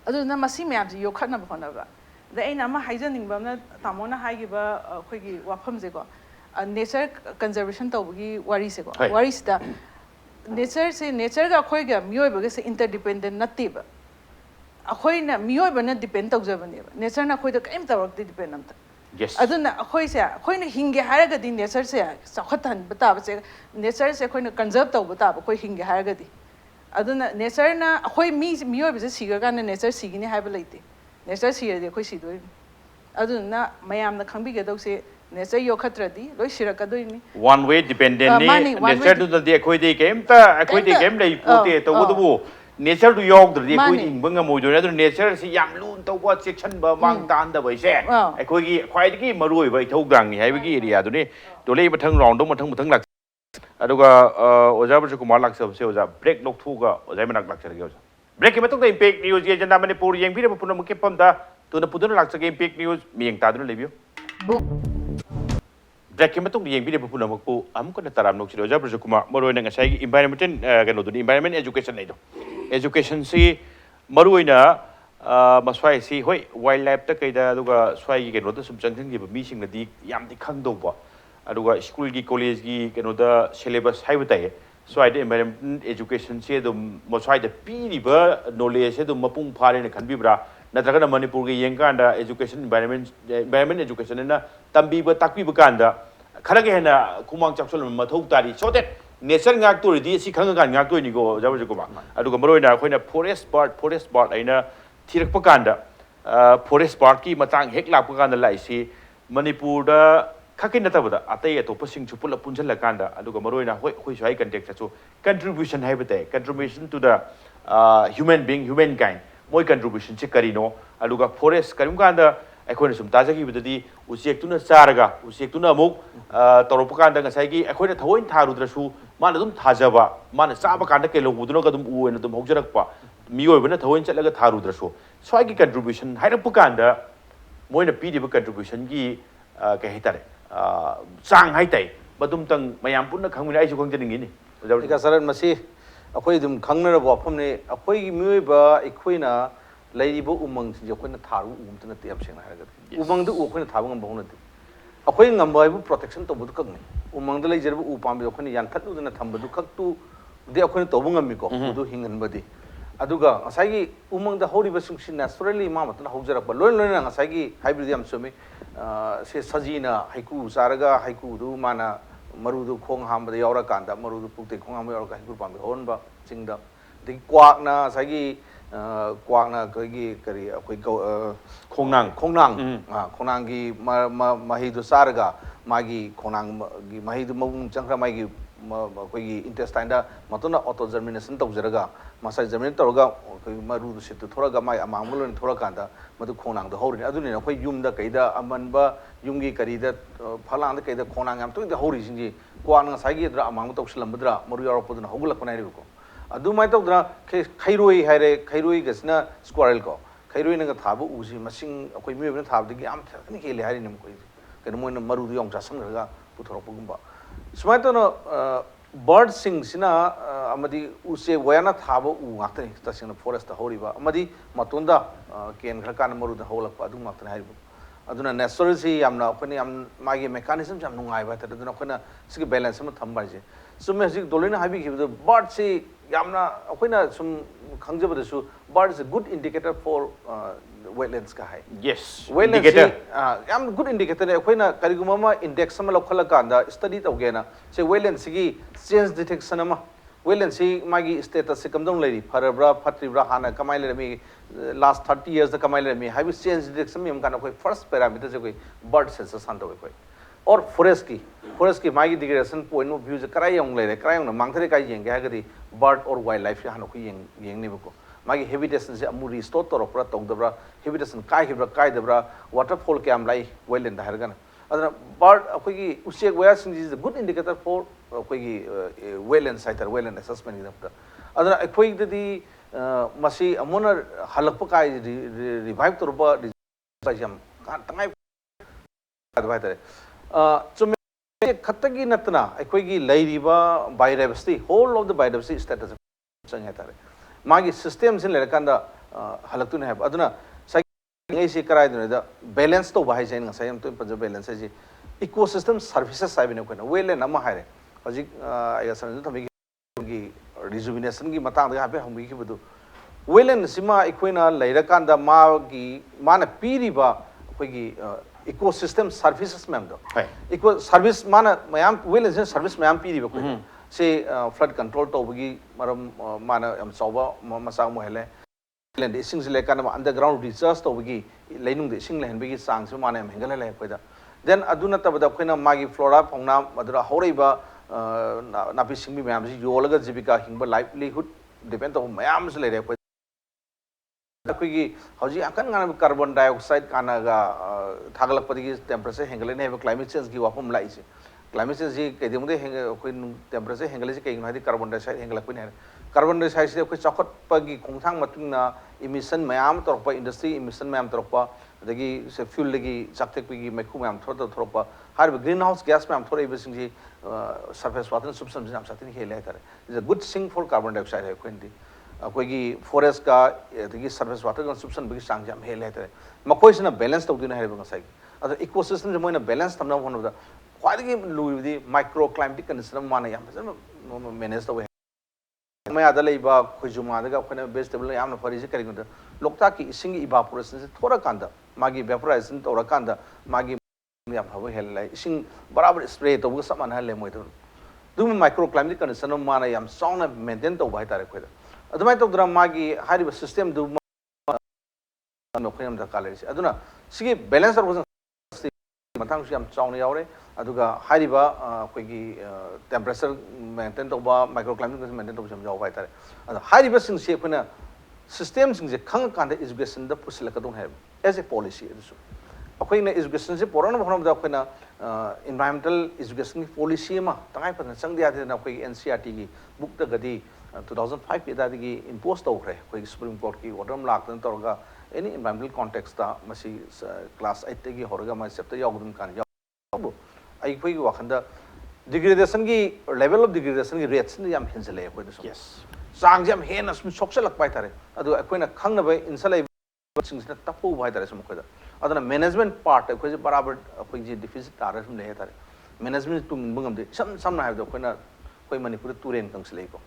adu na masi mayam ji yokhatna ba khona ba da aina ma haijaning ba na tamona haigi ba akhoi gi wafam je ko nature conservation tawgi wari se ko wari sta nature ga akhoi ga miyoi ba se interdependent natte ba akhoi na miyoi ba na depend tawjabane ba nature na akhoi da kaim tawrak de depend amta yes aduna akhoi se akhoi na hinge haraga di nature se chakhathan bata ba se nature se akhoi na conserve taw bata ba akhoi hinge haraga di aduna nature na akhoi miyoi ba se siga ga na nature sigini haiba leite nature siga de akhoi sidoi aduna mayam na khangbi ga daw se nature yokhatradi loi sirakadoi ni one way dependent ni nature to the akhoi de game ta akhoi de game lei pote to bu nature to yok the akhoi ing banga mo jona nature si yam lun to wa section ba mang tan da bai se akhoi gi khwai gi maroi bai thau gang ni hai gi area do ni to lei mathang round do mathang lak aduga oja Brajakumar lak se oja break lok thu ga oja manak lak se ge oja break ki matung da impact news ge janda Manipur yeng bi puna muke pam da to na pudun lak se ge impact news mieng ta do le bio break के मतुंग येंबी दे पुना मकु अमुक न ताराम नोक सिरो जबर जुकुमा मरोय नंग साइ environment गनो दुनि environment education नै दो education si मरुइना मस्वाई सी होय वाइल्ड लाइफ ता कैदा दुगा स्वाई गनो दा सुम चंगथंग गिब मी सिंग नदी याम दि खंगदोबा अदुगा स्कूल की कॉलेज की गनो दा सिलेबस हाइब ताय स्वाई द environment education से दो मस्वाई द पीरिबा नॉलेज से दो मपुंग फारे न खनबिब्रा नत्रगना मणिपुर की येंकांदा education environment education ना तंबीबा ताकबीबा कांदा खरगे हेना कुमांग चक्सल मथौ तारी so that nature ngak to ri si khang ga ngak to ni go jabu ju kuma adu ga maroi na khoina forest part aina thirak pa kanda forest part ki matang hek lak pa kanda lai si manipur da khakin na tabada atai atop sing chu pula punjal la kanda adu ga maroi na hoi hoi sai context chu contribution hai bate contribution to the human being humankind moi contribution chi kari no adu ga forest karim kanda अखोन सुम ताजगी बददी उसेक्तुना चारगा उसेक्तुना अमुक तौरपकांदा ngसाइगी अखोन थवोइन थारुद्रसु माना दुम थाजबा माना चाबा कांदा केलो बुदुनो गदुम उएन दुम हौजरकपा मियोइबना थवोइन चलगा थारुद्रसु स्वाइगी contribution हाइरपकांदा Moina पीदिबा contribution की के हेतारे चांग हाइताई बदुम तंग मयाम पुन्ना खंगमिना आइसु खंगजनिंगिनी का सरन मसी अखोइ दुम खंगनर वाफमने अखोइ मियोइबा अखोइना लेरिबो उमंग जो कोइना थारु उमतना तेम सेना हारगत उमंग दु कोइना थाबो ngam बहुना दि अखोइ ngambaibu protection to budu kakni umang da lejerbu upam bi अखोनि यान थत्लु दना थंबदु खक्तु दे अखोनि तोबु ngami को बुदु हिंगन बदि अदुगा असागी उमंग दा होरिबा सुंगसि नेचुरली मा मतना हौजरक लोन लोन असागी हाइब्रिड याम सुमी से सजीना हाइकु सारगा हाइकु दु माना मरुदु खोंग हामबदा यावरा कांदा मरुदु पुक्ते खोंग हाम यावरा हाइकु पाम होनबा चिंगदा दि क्वाकना असागी क्वाकना कगी करी अखोइ खोंनांग की महिदु सारगा मागी खोंनांग की महिदु मबुंग चंखरा मागी अखोइ इंटेस्टाइन दा मतुना ऑटो जर्मिनेशन तौजरगा मसाइ जर्मिनेट तौरगा अखोइ मरुदु सितु थोरगा माइ अमांगुलन थोरकांदा मदु खोंनांग द होरिनि अदुनि अखोइ युमदा कैदा अमनबा युमगी करीदा फलांग दा कैदा खोंनांग याम तुइदा होरि सिंजी क्वाकना साइगी द्रा अमांग तौसलमबद्रा मरु यारपदुना होगुलकनाइ रिबको अदुमाय तौद्रा खैरोई हाइरे खैरोई गसना स्क्वारल को खैरोई नगा थाबु उसी मसिंग अखोइ मियोबना थाबदगी आम थकनि केले हाइरिनि मखोइ कन मोइन मरुदु योंग जासंगरगा पुथोरपगुंबा सुमाय तनो बर्ड सिंग सिना अमदि उसे वयाना थाबु उ गातनि तसिंग फॉरेस्ट होरिबा अमदि मतोंदा केन खरकान मरुदु होलकपा अदु गातनि हाइरिबु अदुना नेचुरल सि यामना अखोनि याम मागी मेकानिज्म जाम नुंगाइबा तदुना अखोना सिगे बैलेंस अमा थंबाइजे सुमे हजिक दोलिना हाबिखिबदु बर्ड सि यामना अखोइना सुम खंगजबदसु bird is a good indicator for wetlands का है यस इंडिकेटर याम गुड इंडिकेटर है अखोइना करिगुमा इंडेक्स अमा लखला कांदा स्टडी तौगेना से वेटलैंड्स की चेंज डिटेक्शन अमा वेटलैंड्स की मागी स्टेटस से कमदों लेरी फरब्रा फत्रिब्रा हाना कमाइ लेरमी लास्ट 30 इयर्स द कमाइ लेरमी हाबि चेंज डिटेक्शन में हमकाना कोई फर्स्ट पैरामीटर से कोई बर्ड सेंसस हान तौगे कोई और फॉरेस्ट की मागी डिग्रेडेशन पॉइंट ऑफ व्यू से कराई यंग लेरे कराई यंग मांगथरे काई येंगे हागदि बर्ड और वाइल्ड लाइफ हानो को येंगनेबको मागी हेबिटेशन से अमु रिस्टोर तोरपरा तौदब्रा हेबिटेशन काइहिब्रा काइदब्रा वाटरफॉल कैम लाई वेलैंड हारगना अदना बर्ड अखोगी उसेक वया सिंग is a good indicator for अखोगी वेलैंड साइटर वेलैंड असेसमेंट इदपता अदना अखोईदि मसी अमुना हलकप काई रिवाइव तोरबा रिजम तंगाइ अदवाइतरे चुमे खतगी नतना अखोगी लैरिबा biodiversity whole of the biodiversity status चंग हेतारे मागी सिस्टम से लेरकांदा हलक्तुने है अदुना साइ से कराइदुने बैलेंस तो बाहाय जाइन ngसाय हम तो पंज बैलेंस है इकोसिस्टम सर्विसेस साइबने कोना वेलैंड अमा हाइरे हजिक आया सन थमी की रिजुविनेशन की मतांग हाबे हमगी की बदु वेलैंड सिमा अखोइना लेरकांदा मागी माना पीरिबा अखोगी इकोसिस्टम सर्विसेस मैम दो इको सर्विस माना मयाम वेलैंड सर्विस मयाम पीरिबा कोई से फ्लड कंट्रोल तौबगी मरम माना यम चौबा मसा मोहले लैंड इसिंग से लेकान अंडरग्राउंड रिसर्च तौबगी लेनुंग दे इसिंग लेहनबगी सांग से माने हेंगले ले कोइदा देन अदुना तबदा खोइना मागी फ्लोरा फौना मदरा होरैबा नापि सिंबी मयाम से योलगा जीविका हिंबा लाइवलीहुड डिपेंड तो मयाम से लेरे कोइ अखोगी हौजी अकन गाना कार्बन डाइऑक्साइड कानागा थागलकपदगी टेंपरेचर हेंगले ने क्लाइमेट चेंज की वाफम लाइसे क्लाइमेट चेंज जी कइदेमुदे टेंपरेचर हेंगले से कइनो हादि कार्बन डाइऑक्साइड हेंगलकपनि है कार्बन डाइऑक्साइड से अखोई चखटपगी खोंथांग मतुंगना इमिशन मयाम तोरपा इंडस्ट्री इमिशन मयाम तोरपा adagi se fuel lagi chaktek pigi mekhu mam thoropa har greenhouse gas mam thore ibising surface water substance nam satin hele tare is a good sink for carbon dioxide hai kwendi akoigi forest ka adagi surface water consumption bigi sang jam hele tare makoi sina balance tawdina hai bangasai ado ecosystem moina balance tamna one of the khwadagi luidi microclimatic condition mana yam manage tawe मैं आधा ले इबा खुजुमा आधा का अपने vegetable याम ना फरीज़ करेंगे तो लोकता की इसिंग evaporation से थोड़ा कांदा मागी evaporation थोड़ा कांदा मागी याम हवा हेल लाई इसिंग बराबर spray तो वो सब माना ले मोई तो दूँ microclimate condition माना याम song ना maintain तो बाई तारे कोई तो अदुमाई तो द्राम मागी हारी system दूँ नौकरी हम दकाले से अदुना सिगे balance और matang siam chawni yaure aduga hariba koigi temperature maintain toba microclimate maintain toba jam jaw tare adu hariba sing se khona system sing je khang kan da education da pusila ka don have as a policy adusu akoi na education se poron bhanam da khona environmental education policy ma tangai pan sang dia na koi NCERT gi book da gadi 2005 ke da gi impose to khre koi supreme court ki order lak tan torga any environmental context ta masi class 8 gi horga ma chapter yagudum kan yabu ai koi wakhanda degradation gi level of degradation gi rates ni yam hinjale koi so yes sang jam hen as soksel lak pai tare adu koi na khang na bai insalai sing na tapu bai tare som koi da adana management part koi barabar koi ji deficit tare som le tare management tung bungam de sam na have do koi na koi manipur turen kangslei ko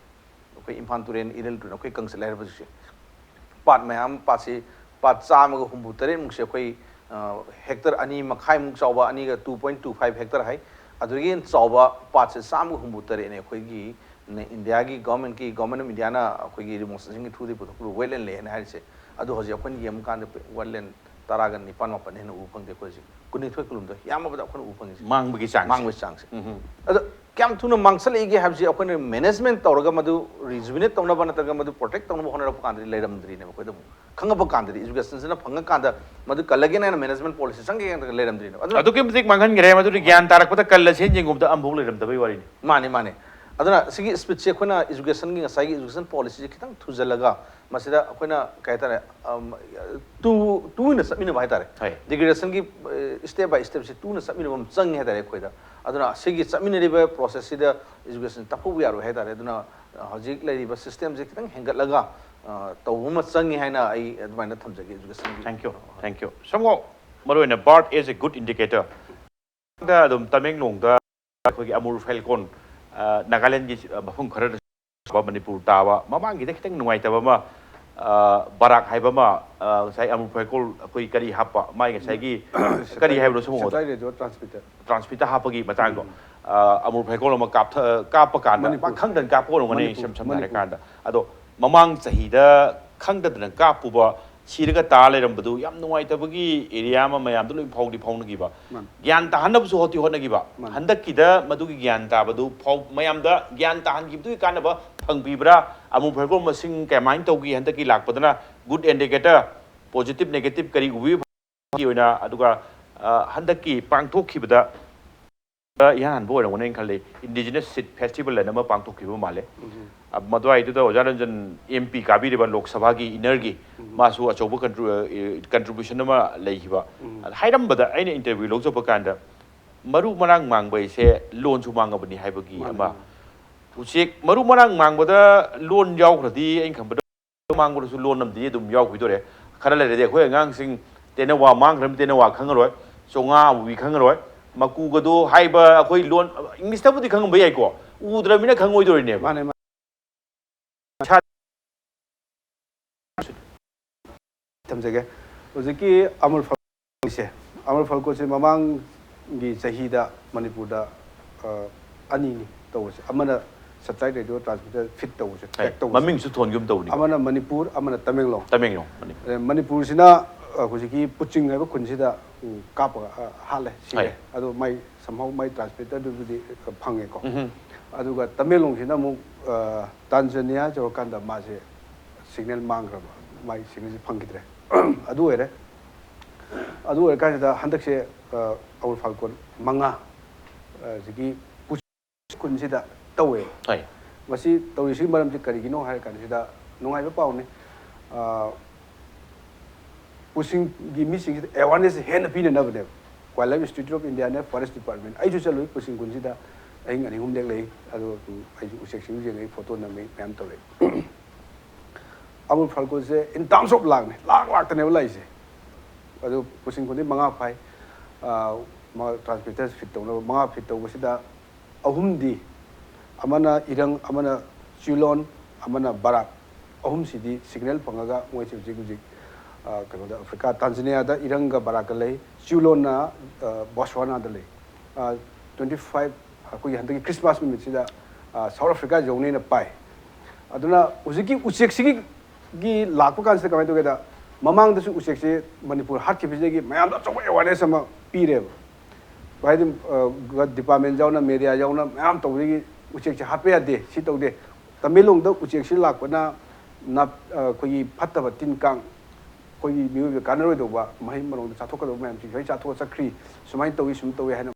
koi impan turen irel tu koi kangslei ba ji part mayam pasi pat chama ga humbu tare mung se koi hectare ani makhai mung chawba ani ga 2.25 hectare hai adugi chawba pat se sam ga humbu tare ne koi gi india gi government of india na koi gi remote sensing through the wetland le na hai se adu hoji akon yem kan de wetland taragan ni pan mapan ne u pang de koi ji kuni thoi kulum do yam ba akon u pang ji mang bi chang se adu kyam thuna mangsal igi habji akon management tawraga madu rejuvenate tawna bana taga madu protect tawna honora kan leiram dri ne koi da khangaba kan dri education sina phanga kan da madu kalage na management policy sange leiram dri ne adu kim tik mangan gre madu gyan tarak pata kal chen jingum da ambung leiram da bai wari mane aduna sigi speech che khona education gi ngasai education policy je khitang thujalaga masida akoina kaitare tu na samina bai tare degradation gi step by step se tu na samina bam chang he tare khoida aduna sigi samina riba process sida education tapu yaru he tare aduna hojik lai riba system je khitang hengat laga tawuma chang he na ai aduna thamjage education thank you Shamungou maroina BART is a good indicator da dum tameng long da khoi amul falcon Nagaland gi mafung khara ba Manipur tawa mamang gi khitang nuai ta ba ma barak hai ba ma sai amul falcon koi kari hapa mai ga sai gi kari hai bro Shamungou transmitter hapa gi matang do amul falcon ma kap pa kan ba khang dan kap ko ngani sam na kan da ado mamang sahi da khang da dan kap pu ba Siraga tale rambadu yam nuai tabagi area ma mayam dulu phau na giba gyan tahan na su hoti hot na giba handak kida madu gi gyan ta badu phau mayam da gyan tahan gi du kan ba phang bibra amu phego masing ka main to gi handak ki lak padana good indicator positive negative kari ubi gi oina aduga handak ki pangthok khibada yan bo rang woneng khale indigenous seed festival na ma pangthok khiba male madwai tu da ojaranjan MP kabi riba lok sabha gi energy masu achobu contribution ma leihiba hairam bada aina interview lok joba kanda maru marang mangbai se loan chu mangabani haibagi ama uchek maru marang mangbada loan yaw khradi ain khambada mangbu su loan namdi dum yaw khidore khara le de khoi angang sing tena wa mangram tena wa khangaroi songa wi khangaroi maku gado haiba khoi loan english ta budi khangbai ai ko udra mina khangoi dore ne mane tamjage oziki amul falko se mamang gi chahida manipur da ani ni tawse amana satellite radio transmitter fit tawse track tawse maming su thon gum tawni amana manipur amana tamenglong manipur sina oziki puching ha kun sida kap hale si adu mai somehow mai transmitter du di phange ko aduga tamenglong sina mu Tanzania jo kanda ma se signal mangra mai signal phangidre adu ere kan da handak se awul falcon manga jigi kun sida tawe masi tawi si maram ti kari gino hai kan sida nungai ba paune pushing missing awareness hand pin na bne Wildlife Institute of India ne Forest Department ai ju chalu pushing kun sida ai ngani hum dek lei ado ai ju section je ngai photo na me pam to le amul falko se in terms of lang tane lai se ado pushing kun manga phai ma transmitters fit to na manga fit to sida ahum di amana irang amana chulon amana barak ahum sidi signal pangaga moi che jig kano da Africa Tanzania da iranga barak lei chulon na Botswana da lei 25 ko yanda Christmas mi sida South Africa jone na pai aduna uziki usek sigi gi lakpa kan se kamai to da mamang da su usek se Manipur hat ki bije gi mayam da chok awareness sama pire bai dim department jauna media jauna mayam to gi usek se hape ya de si to de tamilong da usek si lakpa na ko gi phatta ba tin kang ko gi mi ka na ro do ba mai marong da chathok ka do mayam si jai chathok sakri sumai to gi sum to hai na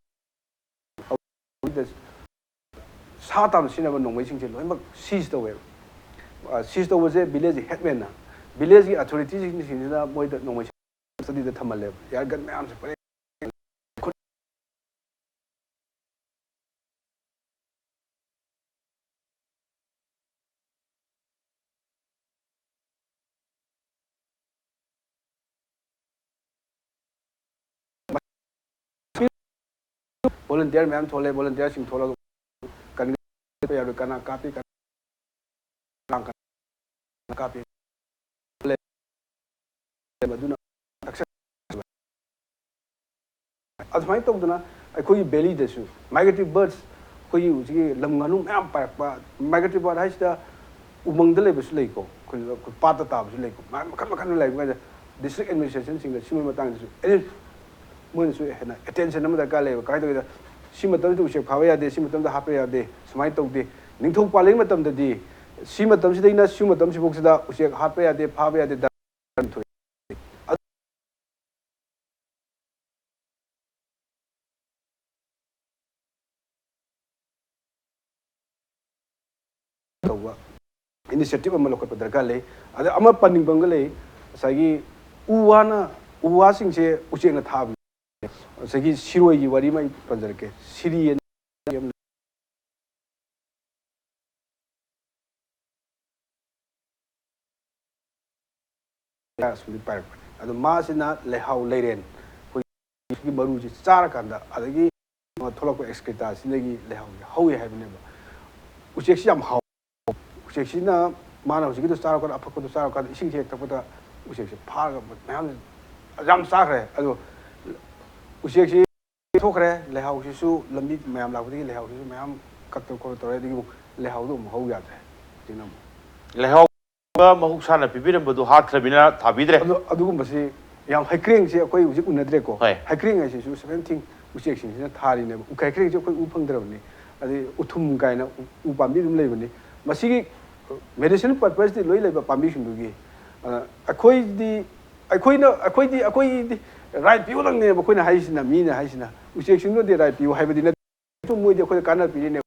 사담 시나바 농매싱제 로이막 시스터웨 시스터워제 빌리지 헤드맨나 빌리지 어토리티 시니시나 모이더 농매싱 스디데 탐말레 야간 매암스 pare volunteer मैम थोले volunteer सिंह थोला kan ya do kana kapi kan kapi le maduna access admai to duna koi belly desu migratory birds koi uji lam nganu myam pa migratory bird haista umang de le bes le ko koi pata ta bes le ko makan le ko district administration sing the simu matang desu any mun su hena attention nam da ka le ka do 시마담 도 우식 파워야 돼 시마담도 하페야 돼 스마이 또데 닝통 빨링 마담도 시마담 시대이나 시마담 시복시다 우식 하페야 돼 파워야 돼 단토 towa initiative amalo ko padarkale ada ama panning bangale sagi uwa singse uche na thab sagi shiroi gi wari mai panjar ke sirian ya suli par ado ma sina lehau leiren ko gi baru ji char kanda adagi tholak ko excreta sinagi lehau hawi haibne ba uche si am hau uche si na mana uche gi to char ko apako to char ko ising je tapota uche si phar ga mayam jam sa re ado usiek si thokre lehau si su lambi mayam lakudi lehau si mayam kakto ko tore digi lehau do ho ya de tinam lehau ba mahuk sana pibiram bodu hat khrabina thabidre adugum basi yam hiking si koi uji unadre ko hiking si su 17 usiek si na thari ne u hiking si koi u phangdrabni adi uthum gaina u pambi dum leibni masigi medicinal purpose di loi leiba pambi sindugi akoi di right view lang ne bakoi na haisina mi na haisina usiek sing no de right view haibadi na to moi de khoi kana pi ne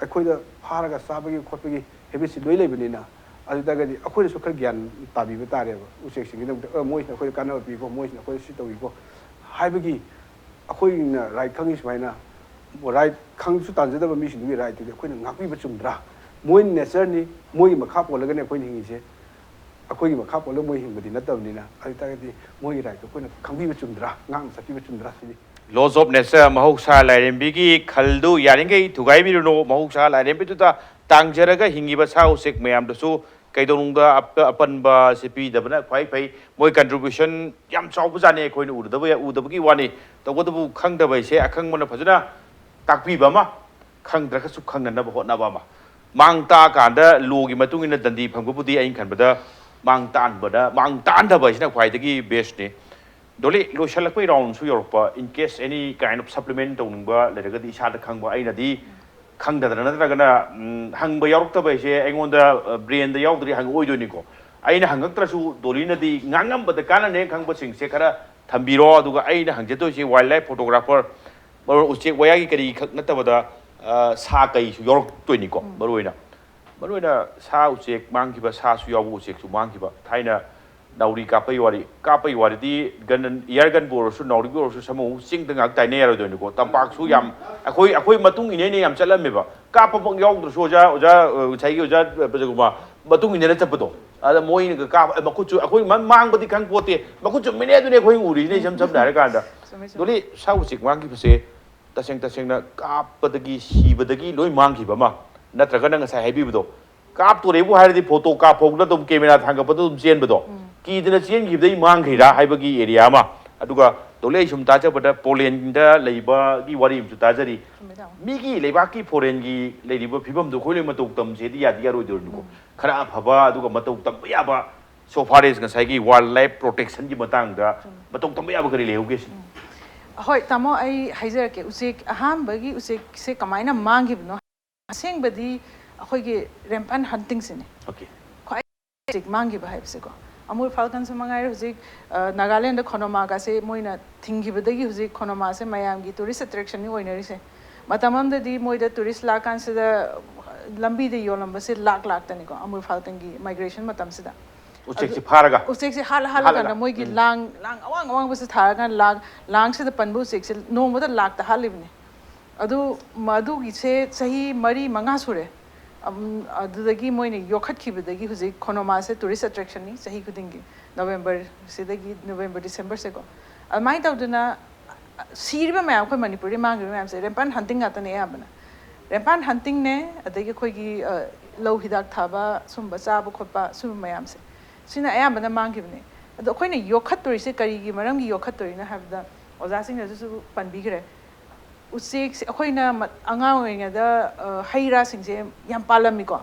akoi da pharaga sabagi khotpagi habit loi leibani na adu dagadi akoi so khar gyan tabi ba tare ba usiek sing no moi na khoi kana pi ko moi na khoi si to ko haibagi akoi na right khangi smaina right khang su tan jada ba mi sing bi right de khoi na ngakpi ba chumdra moi nature ni moi ma khap pol ga ne khoi hingi se akoi ma khap pol moi hing badi na tabni na ai ta ga moi rai ko na khangbi ba chumdra ngang sa pi ba chumdra si laws of nature mahuk sa lairembi gi khaldu yaringai thugai mi no mahuk sa lairembi tu ta tangjaraga hingi ba sa usek mayam da su kaidong da apan ba cp da bana khwai pai moi contribution yam chau bu jane khoi nu da ba u da gi wani to go da bu khang da bai se akhang mona phajana takpi ba ma khang dra ka su khang na ba ho na ba ma mang ta kan da logi matung ina dandi phangbu budi ain khan bada mang tan da ba sina khwai dagi best ne doli lo shalak pai round su yorpa in case any kind of supplement tong ba le ga di sa da khang ba aina di khang da na da ga na hang ba york ta ba se aingon da brain da yaw dri hang oi do ni ko aina hangak tra su doli na di ngangam ba da kana ne khang ba sing se khara thambiro aduga aina hangje to si wildlife photographer ba uche waya gi kari khak na ta ba da sa kai su york to ni ko baroina ꯃꯔꯨꯑꯣꯏꯅ ꯁꯥ ꯎꯆꯦꯛ ꯃꯥꯡꯈꯤꯕ ꯁꯥꯁꯨ ꯌꯥꯎꯕ ꯎꯆꯦꯛꯁꯨ ꯃꯥꯡꯈꯤꯕ ꯊꯥꯏꯅ ꯅꯥꯎꯔꯤ ꯀꯥꯞꯄꯩ ꯋꯥꯔꯤꯗꯤ ꯒꯟ ꯏꯌꯥꯔ ꯒꯟꯕꯨ ꯑꯣꯏꯔꯁꯨ ꯅꯥꯎꯔꯤꯕꯨ ꯑꯣꯏꯔꯁꯨ ꯁꯥꯃꯨ ꯆꯤꯡꯗ ꯉꯥꯛ ꯇꯥꯏꯅ ꯌꯥꯔꯣꯏꯗꯣꯏꯅꯤꯀꯣ ꯇꯝꯄꯥꯛꯁꯨ ꯌꯥꯝ ꯑꯩꯈꯣꯏ ꯃꯇꯨꯡ ꯏꯟꯅꯩꯅ ꯌꯥꯝ ꯆꯠꯂꯝꯃꯦꯕ ꯀꯥꯞꯄꯃꯛ ꯌꯥꯎꯗ꯭ꯔꯁꯨ ꯉꯁꯥꯏꯒꯤ ꯑꯣꯖꯥ ꯕ꯭ꯔꯖꯀꯨꯃꯥꯔ ꯃꯇꯨꯡ ꯏꯟꯅꯅ ꯆꯠꯄꯗꯣ ꯑꯗ ꯃꯣꯏꯅꯒ ꯀꯥꯞ ꯃꯈꯨꯠꯁꯨ ꯑꯩꯈꯣꯏ ꯃꯥꯡꯕꯗꯤ ꯈꯪꯄꯣꯠꯇꯦ ꯃꯈꯨꯠ ꯆꯨꯝꯃꯤꯅꯦ ꯑꯗꯨꯅꯦ ꯑꯩꯈꯣꯏ ꯎꯔꯤꯁꯤꯅꯦ ꯏꯁꯝ ꯁꯝꯅ ꯍꯥꯏꯔꯀꯥꯟꯗ ꯗꯣꯂꯤ ꯁꯥ ꯎꯆꯦꯛ ꯃꯥꯡꯈꯤꯕꯁꯦ ꯇꯁꯦꯡꯅ ꯀꯥꯞꯄꯗꯒꯤ ꯁꯤꯕꯗꯒꯤ ꯂꯣꯏ ꯃꯥꯡꯈꯤꯕ ꯑꯃ ꯅꯠꯇ꯭ꯔꯒꯅ ꯉꯁꯥꯏ ꯍꯥꯏꯕꯤꯕꯗꯣ ꯀꯥꯞꯇꯣꯔꯦꯕꯨ ꯍꯥꯏꯔꯗꯤ ꯐꯣꯇꯣ ꯀꯥꯞꯍꯧꯗ ꯑꯗꯨꯝ ꯀꯦꯃꯦꯔꯥ ꯊꯥꯡꯒꯠꯄꯗ ꯑꯗꯨꯝ ꯆꯦꯟꯕꯗꯣ ꯀꯤꯗꯅ ꯆꯦꯟꯈꯤꯕꯗꯩ ꯃꯥꯡꯈ꯭ꯔꯤꯔꯥ ꯍꯥꯏꯕꯒꯤ ꯑꯦꯔꯤꯌꯥ ꯑꯃ ꯑꯗꯨꯒ ꯗꯣꯂꯤ ꯁꯨꯝ ꯇꯥꯖꯕꯗ ꯄꯣꯂꯦꯟꯗ ꯂꯩꯕꯒꯤ ꯋꯥꯔꯤ ꯑꯃꯁꯨ ꯇꯥꯖꯔꯤ ꯃꯤꯒꯤ ꯂꯩꯕꯥꯛꯀꯤ ꯐꯣꯔꯦꯟꯒꯤ ꯂꯩꯔꯤꯕ ꯐꯤꯕꯝꯗꯣ ꯑꯩꯈꯣꯏ ꯂꯣꯏ ꯃꯇꯧ ꯇꯝꯁꯦꯗꯤ ꯌꯥꯗꯤ ꯌꯥꯔꯣꯏꯗꯣꯏꯅꯤꯀꯣ ꯈꯔ ꯑꯐꯕ ꯑꯗꯨꯒ ꯃꯇꯧ ꯇꯝꯕ ꯌꯥꯕ ꯁꯣꯐꯥꯔꯦꯁ ꯉꯁꯥꯏꯒꯤ ꯋꯥꯏꯜꯗ ꯂꯥꯏꯐ ꯄ꯭ꯔꯣꯇꯦꯛꯁꯟꯒꯤ ꯃꯇꯥꯡꯗ ꯃꯇꯧ ꯇꯝꯕ ꯌꯥꯕ ꯀꯔꯤ ꯂꯩꯍꯧꯒꯦ ꯁꯤ ꯍꯣꯏ ꯇꯥꯃꯣ ꯑꯩ ꯍꯥꯏꯖꯔꯛꯀꯦ ꯎꯆꯦꯛ ꯑꯍꯥꯟꯕꯒꯤ ꯎꯆꯦꯛꯁꯦ ꯀꯃꯥꯏꯅ ꯃꯥꯡꯈꯤꯕꯅꯣ ꯑꯁꯦꯡꯕꯗꯤ ꯑꯩꯈꯣꯏꯒꯤ ꯔꯦꯝꯄꯟ ꯍꯟꯇꯤꯡꯁꯤꯅꯦ ꯑꯣꯀꯦ ꯈ꯭ꯋꯥꯏ ꯎꯆꯦꯛ ꯃꯥꯡꯈꯤꯕ ꯍꯥꯏꯕꯁꯦꯀꯣ ꯑꯃꯨꯜ ꯐꯥꯜꯀꯟꯁꯨ ꯃꯉꯥꯏꯔꯦ ꯍꯧꯖꯤꯛ ꯅꯥꯒꯥꯂꯦꯟꯗ ꯈꯣꯅꯣꯃꯥꯒꯁꯦ ꯃꯣꯏꯅ ꯊꯤꯡꯈꯤꯕꯗꯒꯤ ꯍꯧꯖꯤꯛ ꯈꯣꯅꯣꯃꯥꯁꯦ ꯃꯌꯥꯝꯒꯤ ꯇꯨꯔꯤꯁ ꯑꯦꯇ꯭ꯔꯦꯛꯁꯟꯅꯤ ꯑꯣꯏꯅꯔꯤꯁꯦ ꯃꯇꯝ ꯑꯃꯗꯗꯤ ꯃꯣꯏꯗ ꯇꯨꯔꯤꯁ ꯂꯥꯛꯀꯥꯟꯁꯤꯗ ꯂꯝꯕꯤꯗ ꯌꯣꯜꯂꯝꯕꯁꯦ ꯂꯥꯛꯇꯅꯤꯀꯣ ꯑꯃꯨꯜ ꯐꯥꯜꯀꯟꯒꯤ ꯃꯥꯏꯒ꯭ꯔꯦꯁꯟ ꯃꯇꯝꯁꯤꯗ ꯎꯆꯦꯛꯁꯤ ꯐꯥꯔꯒ ꯎꯆꯦꯛꯁꯦ ꯍꯥꯜꯂꯀꯥꯟꯗ ꯃꯣꯏꯒꯤ ꯂꯥꯡ ꯑꯋꯥꯡꯕꯁꯦ ꯊꯥꯔꯀꯥꯟꯗ ꯂꯥꯡꯁꯤꯗ ꯄꯟꯕ ꯎꯆꯦꯛꯁꯦ ꯅꯣꯡꯃꯗ ꯂꯥꯛꯇ ꯍꯥꯠꯂꯤꯕꯅꯤ ꯑꯗꯨꯒꯤꯁꯦ ꯆꯍꯤ 4-5 ꯁꯨꯔꯦ ꯑꯗꯨꯗꯒꯤ ꯃꯣꯏꯅ ꯌꯣꯛꯈꯠꯈꯤꯕꯗꯒꯤ ꯍꯧꯖꯤꯛ ꯈꯣꯅꯣꯃꯥꯁꯦ ꯇꯨꯔꯤꯁ ꯑꯦꯇ꯭ꯔꯦꯛꯁꯟꯅꯤ ꯆꯍꯤ ꯈꯨꯗꯤꯡꯒꯤ ꯅꯕꯦꯝꯕꯔꯁꯤꯗꯒꯤ ꯅꯕꯦꯝꯕꯔ ꯗꯤꯁꯦꯝꯕꯔꯁꯦꯀꯣ ꯑꯗꯨꯃꯥꯏꯅ ꯇꯧꯗꯅ ꯁꯤꯔꯤꯕ ꯃꯌꯥꯝ ꯑꯩꯈꯣꯏ ꯃꯅꯤꯄꯨꯔꯗ ꯃꯥꯡꯈꯤꯕ ꯃꯌꯥꯝꯁꯦ ꯔꯦꯝꯄꯟ ꯍꯟꯇꯤꯡ ꯉꯥꯛꯇꯅꯦ ꯑꯌꯥꯝꯕꯅ ꯔꯦꯝꯄꯟ ꯍꯟꯇꯤꯡꯅꯦ ꯑꯗꯒꯤ ꯑꯩꯈꯣꯏꯒꯤ ꯂꯧ ꯍꯤꯗꯥꯛ ꯊꯥꯕ ꯁꯨꯝꯕ ꯆꯥꯕ ꯈꯣꯠꯄ ꯁꯨꯝꯕ ꯃꯌꯥꯝꯁꯦ ꯁꯤꯅ ꯑꯌꯥꯝꯕꯅ ꯃꯥꯡꯈꯤꯕꯅꯦ ꯑꯗꯣ ꯑꯩꯈꯣꯏꯅ ꯌꯣꯛꯈꯠꯇꯣꯔꯤꯁꯦ ꯀꯔꯤꯒꯤ ꯃꯔꯝꯒꯤ ꯌꯣꯛꯈꯠꯇꯣꯔꯤꯅꯣ ꯍꯥꯏꯕꯗ ꯑꯣꯖꯥꯁꯤꯡꯅꯁꯨ ꯄꯟꯕꯤꯈ꯭ꯔꯦ ꯎꯆꯦꯛꯁꯦ ꯑꯩꯈꯣꯏꯅ ꯑꯉꯥꯡ ꯑꯣꯏꯔꯤꯉꯩꯗ ꯍꯩ ꯔꯥꯁꯤꯡꯁꯦ ꯌꯥꯝ ꯄꯥꯜꯂꯝꯃꯤꯀꯣ